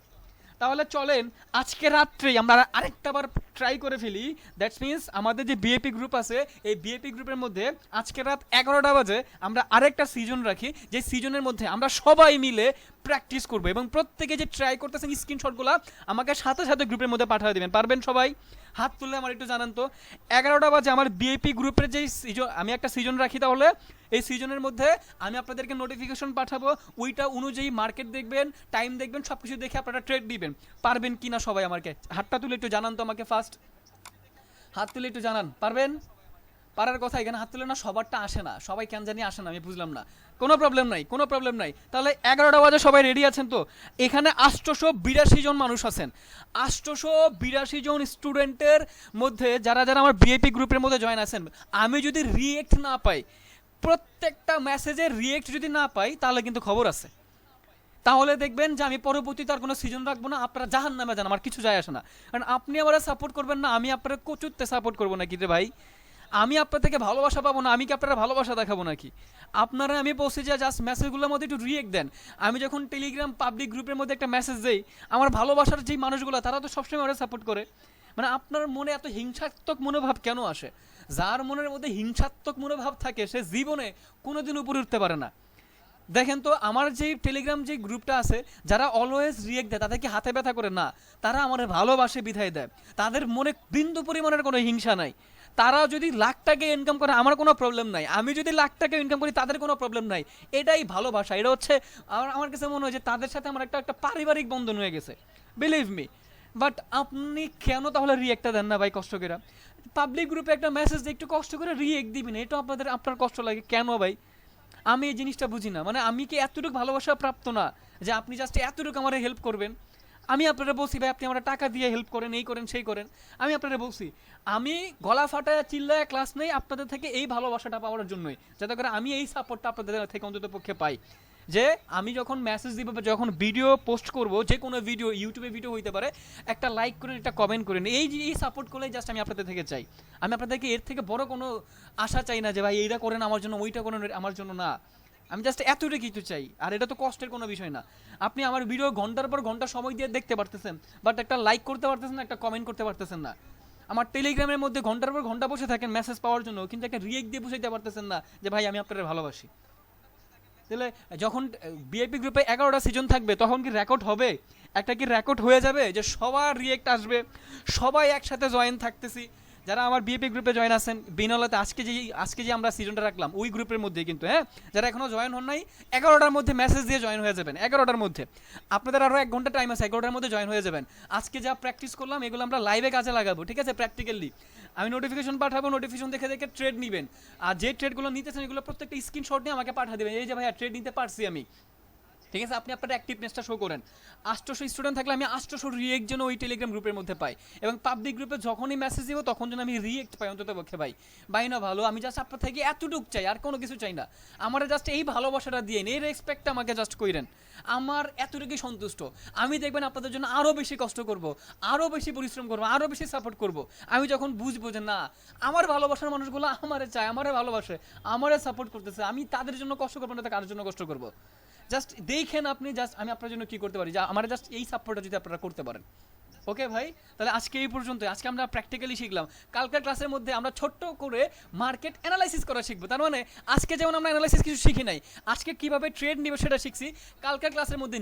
তাহলে চলেন আজকে রাত্রেই আমরা আরেকটা বার ট্রাই করে ফেলি। দ্যাটস মিনস আমাদের যে বিএপি গ্রুপ আছে এই বিএপি গ্রুপের মধ্যে আজকে রাত 11টা বাজে আমরা আরেকটা সিজন রাখি, যে সিজনের মধ্যে আমরা সবাই মিলে প্র্যাকটিস করবো এবং প্রত্যেকে যে ট্রাই করতেছেন স্ক্রিনশটগুলো আমাকে সাথে সাথে গ্রুপের মধ্যে পাঠিয়ে দেবেন। পারবেন সবাই? হাত তুললে আমার একটু জানান তো। 11টা বাজে আমার বিএপি গ্রুপের যেই সিজন, আমি একটা সিজন রাখি, তাহলে এই সিজনের মধ্যে আমি আপনাদেরকে নোটিফিকেশন পাঠাবো, ওইটা অনুযায়ী মার্কেট দেখবেন, টাইম দেখবেন, সব কিছু দেখে আপনারা ট্রেড দিবেন। পারবেন কি না সবাই আমাকে হাতটা তুলে একটু জানান তো, আমাকে ফার্স্ট হাত তুলে একটু জানান পারবেন? পারার কথা, এখানে হাত তুলে না সবারটা আসে না, সবাই কেন জানি আসে না, আমি বুঝলাম না। কোনো প্রবলেম নাই, কোনো প্রবলেম নাই। তাহলে 11টা বাজে সবাই রেডি আছেন তো? এখানে 882 জন মানুষ আছেন, 882 জন স্টুডেন্টের মধ্যে যারা যারা আমার বিএপি গ্রুপের মধ্যে জয়েন আছেন, আমি যদি রিয়েক্ট না পাই, প্রত্যেকটা মেসেজের রিয়েক্ট যদি না পাই, তাহলে কিন্তু খবর আছে। তাহলে দেখবেন যে আমি পরবর্তীতে আর কোনো সিজন রাখবো না, আপনারা জাহান নামে যান, আমার কিছু যায় আসে না। কারণ আপনি আমার সাপোর্ট করবেন না, আমি আপনার কচুরতে সাপোর্ট করবো নাকি রে ভাই? আমি আপনার থেকে ভালোবাসা পাবো না, আমি কি আপনারা ভালোবাসা দেখাবো নাকি? আপনারা আমি বলছি যে জাস্ট মেসেজগুলোর মধ্যে একটু রিয়েক্ট দেন। আমি যখন টেলিগ্রাম পাবলিক গ্রুপের মধ্যে একটা মেসেজ দেই, আমার ভালোবাসার যেই মানুষগুলো তারা তো সবসময় ওরা সাপোর্ট করে। মানে আপনার মনে এত হিংসাত্মক মনোভাব কেন আসে? যার মনের মধ্যে হিংসাত্মক মনোভাব থাকে সে জীবনে কোনোদিন উপরে উঠতে পারে না। দেখেন তো আমার যেই টেলিগ্রাম যে গ্রুপটা আছে, যারা অলওয়েজ রিয়েক্ট দেয় তাদেরকে হাতে ব্যথা করে না, তারা আমার ভালোবাসে বিধায় দেয়, তাদের মনে বিন্দু পরিমাণের কোনো হিংসা নাই। তারা যদি লাখ টাকা ইনকাম করে আমার কোনো প্রবলেম নাই, আমি যদি লাখ টাকা ইনকাম করি তাদের কোনো প্রবলেম নাই। এটাই ভালোবাসা, এটা হচ্ছে আমার কাছে মনে হয় যে তাদের সাথে আমার একটা পারিবারিক বন্ধন হয়ে গেছে, বিলিভ মি। বাট আপনি কেন তাহলে রিয়েক্টটা দেন না ভাই কষ্ট করে? পাবলিক গ্রুপে একটা মেসেজ দিয়ে একটু কষ্ট করে রিয়েক্ট দিবেন, এটা আপনার কষ্ট লাগে কেন ভাই? আমি এই জিনিসটা বুঝি না। মানে আমি কি এতটুকু ভালোবাসা প্রাপ্ত না যে আপনি জাস্ট এতটুকু আমার হেল্প করবেন? আমি আপনারা বলছি ভাই আপনি আমার টাকা দিয়ে হেল্প করেন, এই করেন সেই করেন, আমি আপনারা বলছি আমি গলা ফাটায় চিল্লায় ক্লাস নেই আপনাদের থেকে এই ভালোবাসাটা পাওয়ার জন্যই, যাতে করে আমি এই সাপোর্টটা আপনাদের থেকে অন্তত পক্ষে পাই। যে আমি যখন মেসেজ দিব, যখন ভিডিও পোস্ট করব, যে কোনো ভিডিও, ইউটিউবে ভিডিও হইতে পারে, একটা লাইক করেন, একটা কমেন্ট করেন, এই সাপোর্ট করলেই জাস্ট আমি আপনাদের থেকে চাই। আমি আপনাদেরকে এর থেকে বড় কোনো আশা চাই না যে ভাই এইটা করেন আমার জন্য, ওইটা করেন আমার জন্য, না। আমি জাস্ট এতটুকু কিছু চাই, আর এটা তো কষ্টের কোনো বিষয় না। আপনি আমার ভিডিও ঘন্টার পর ঘন্টা সময় দিয়ে দেখতে পারতেছেন, বাট একটা লাইক করতে পারতেছেন না, একটা কমেন্ট করতে পারতেছেন না। আমার টেলিগ্রামের মধ্যে ঘন্টার পর ঘন্টা বসে থাকেন মেসেজ পাওয়ার জন্য, কিন্তু একটা রিয়েক্ট দিয়ে বুঝাইতে পারতেছেন না যে ভাই আমি আপনাদের ভালোবাসি। তাহলে যখন বিআইপি গ্রুপে 11টা সিজন থাকবে তখন কি রেকর্ড হবে? একটা কি রেকর্ড হয়ে যাবে যে সবার রিয়েক্ট আসবে, সবাই একসাথে জয়েন থাকতেছি? যারা আমার বিএপি গ্রুপে জয়েন আছেন বিনলাতে, আজকে যে আমরা সিজনটা রাখলাম ওই গ্রুপের মধ্যে কিন্তু, হ্যাঁ, যারা এখনো জয়েন হন নাই 11টার মধ্যে মেসেজ দিয়ে জয়েন হয়ে যাবেন। 11টার মধ্যে আপনাদের আরও 1 ঘন্টা টাইম আছে, 11টার মধ্যে জয়েন হয়ে যাবেন। আজকে যা প্র্যাকটিস করলাম এগুলো আমরা লাইভে কাজে লাগাবো, ঠিক আছে? প্র্যাকটিক্যালি আমি নোটিফিকেশন পাঠাবো, নোটিফিকেশন দেখে দেখে ট্রেড নেবেন। আর যে ট্রেডগুলো নিতেছেন এগুলো প্রত্যেকটা স্ক্রিনশট নিয়ে আমাকে পাঠিয়ে দেবেন, এই যে ভাইয়া ট্রেড নিতে পারছি আমি, ঠিক আছে? আপনি আপনার অ্যাক্টিভনেসটা শো করেন। 800 স্টুডেন্ট থাকলে আমি 800 রিয়েক্ট যেন ওই টেলিগ্রাম গ্রুপের মধ্যে পাই, এবং পাবলিক গ্রুপে যখনই মেসেজ দিব তখন যেন আমি রিয়েক্ট পাই অন্তত পক্ষে। ভাই না ভালো, আমি জাস্ট আপনার থেকে এতটুক চাই, আর কোনো কিছু চাই না। আমার জাস্ট এই ভালোবাসাটা দিয়ে এই রেসপেক্টটা আমাকে জাস্ট কইরেন, আমার এতটুকুই সন্তুষ্ট। আমি দেখবেন আপনাদের জন্য আরও বেশি কষ্ট করব, আরও বেশি পরিশ্রম করব, আরও বেশি সাপোর্ট করব। আমি যখন বুঝবো যে না আমার ভালোবাসার মানুষগুলো আমারে চায়, আমারে ভালোবাসে, আমারে সাপোর্ট করতেছে, আমি তাদের জন্য কষ্ট করবো না, কারোর জন্য কষ্ট করবো। জাস্ট দেখেন আপনি, জাস্ট আমি আপনার জন্য কি করতে পারি, যা আমার জাস্ট এই সাপোর্টটা যদি আপনারা করতে পারেন। ওকে ভাই, তাহলে আজকে এই পর্যন্ত। আজকে আমরা প্র্যাকটিক্যালি শিখলাম, কালকের ক্লাসের মধ্যে আমরা ছোট্ট করে মার্কেট অ্যানালাইসিস করা শিখবো। তার মানে আজকে যেমন আমরা অ্যানালাইসিস কিছু শিখি নাই, আজকে কিভাবে ট্রেড নিব সেটা শিখছি। কালকের ক্লাসের মধ্যে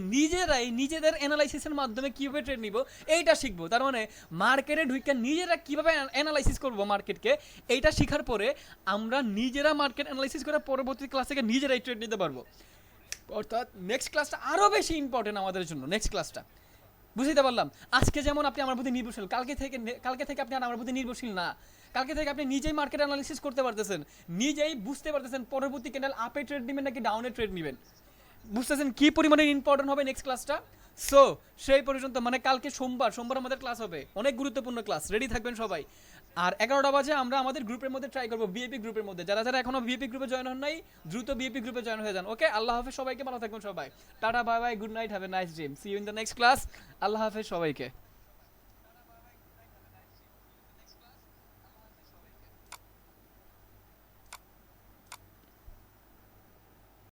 নিজেদের অ্যানালাইসিসের মাধ্যমে কিভাবে ট্রেড নিব এইটা শিখবো। তার মানে মার্কেটে ঢুকে নিজেরা কিভাবে অ্যানালাইসিস করবো মার্কেটকে, এইটা শেখার পরে আমরা নিজেরা মার্কেট অ্যানালাইসিস করে পরবর্তী ক্লাস থেকে নিজেরাই ট্রেড নিতে পারবো। অর্থাৎ নেক্সট ক্লাসটা আরও বেশি ইম্পর্টেন্ট আমাদের জন্য। নেক্সট ক্লাসটা বুঝতে পারলাম। আজকে যেমন আপনি আমার প্রতি নির্ভরশীল, কালকে থেকে আপনি আর আমার প্রতি নির্ভরশীল না। কালকে থেকে আপনি নিজেই মার্কেট অ্যানালিসিস করতে পারতেছেন, নিজেই বুঝতে পারতেছেন পরবর্তী ক্যান্ডেল আপে ট্রেড নেবেন নাকি ডাউনে ট্রেড নেবেন। বুঝতেছেন কি পরিমাণে ইম্পর্টেন্ট হবে নেক্সট ক্লাসটা। সো সেই পর্যন্ত মানে কালকে সোমবার আমাদের ক্লাস হবে, অনেক গুরুত্বপূর্ণ ক্লাস, রেডি থাকবেন সবাই। আর 11টা বাজে আমরা আমাদের গ্রুপের মধ্যে ট্রাই করবো, বিএপি গ্রুপের মধ্যে। যারা যারা এখনো বিএপি গ্রুপে জয়েন হন নাই, দ্রুত বিএপি গ্রুপে জয়েন হয়ে যান। ওকে, আল্লাহ হাফেজ সবাইকে, ভালো থাকবেন সবাই। Tata, bye bye, good night, have a nice dream, see you in the next class. আল্লাহ হাফেজ সবাইকে।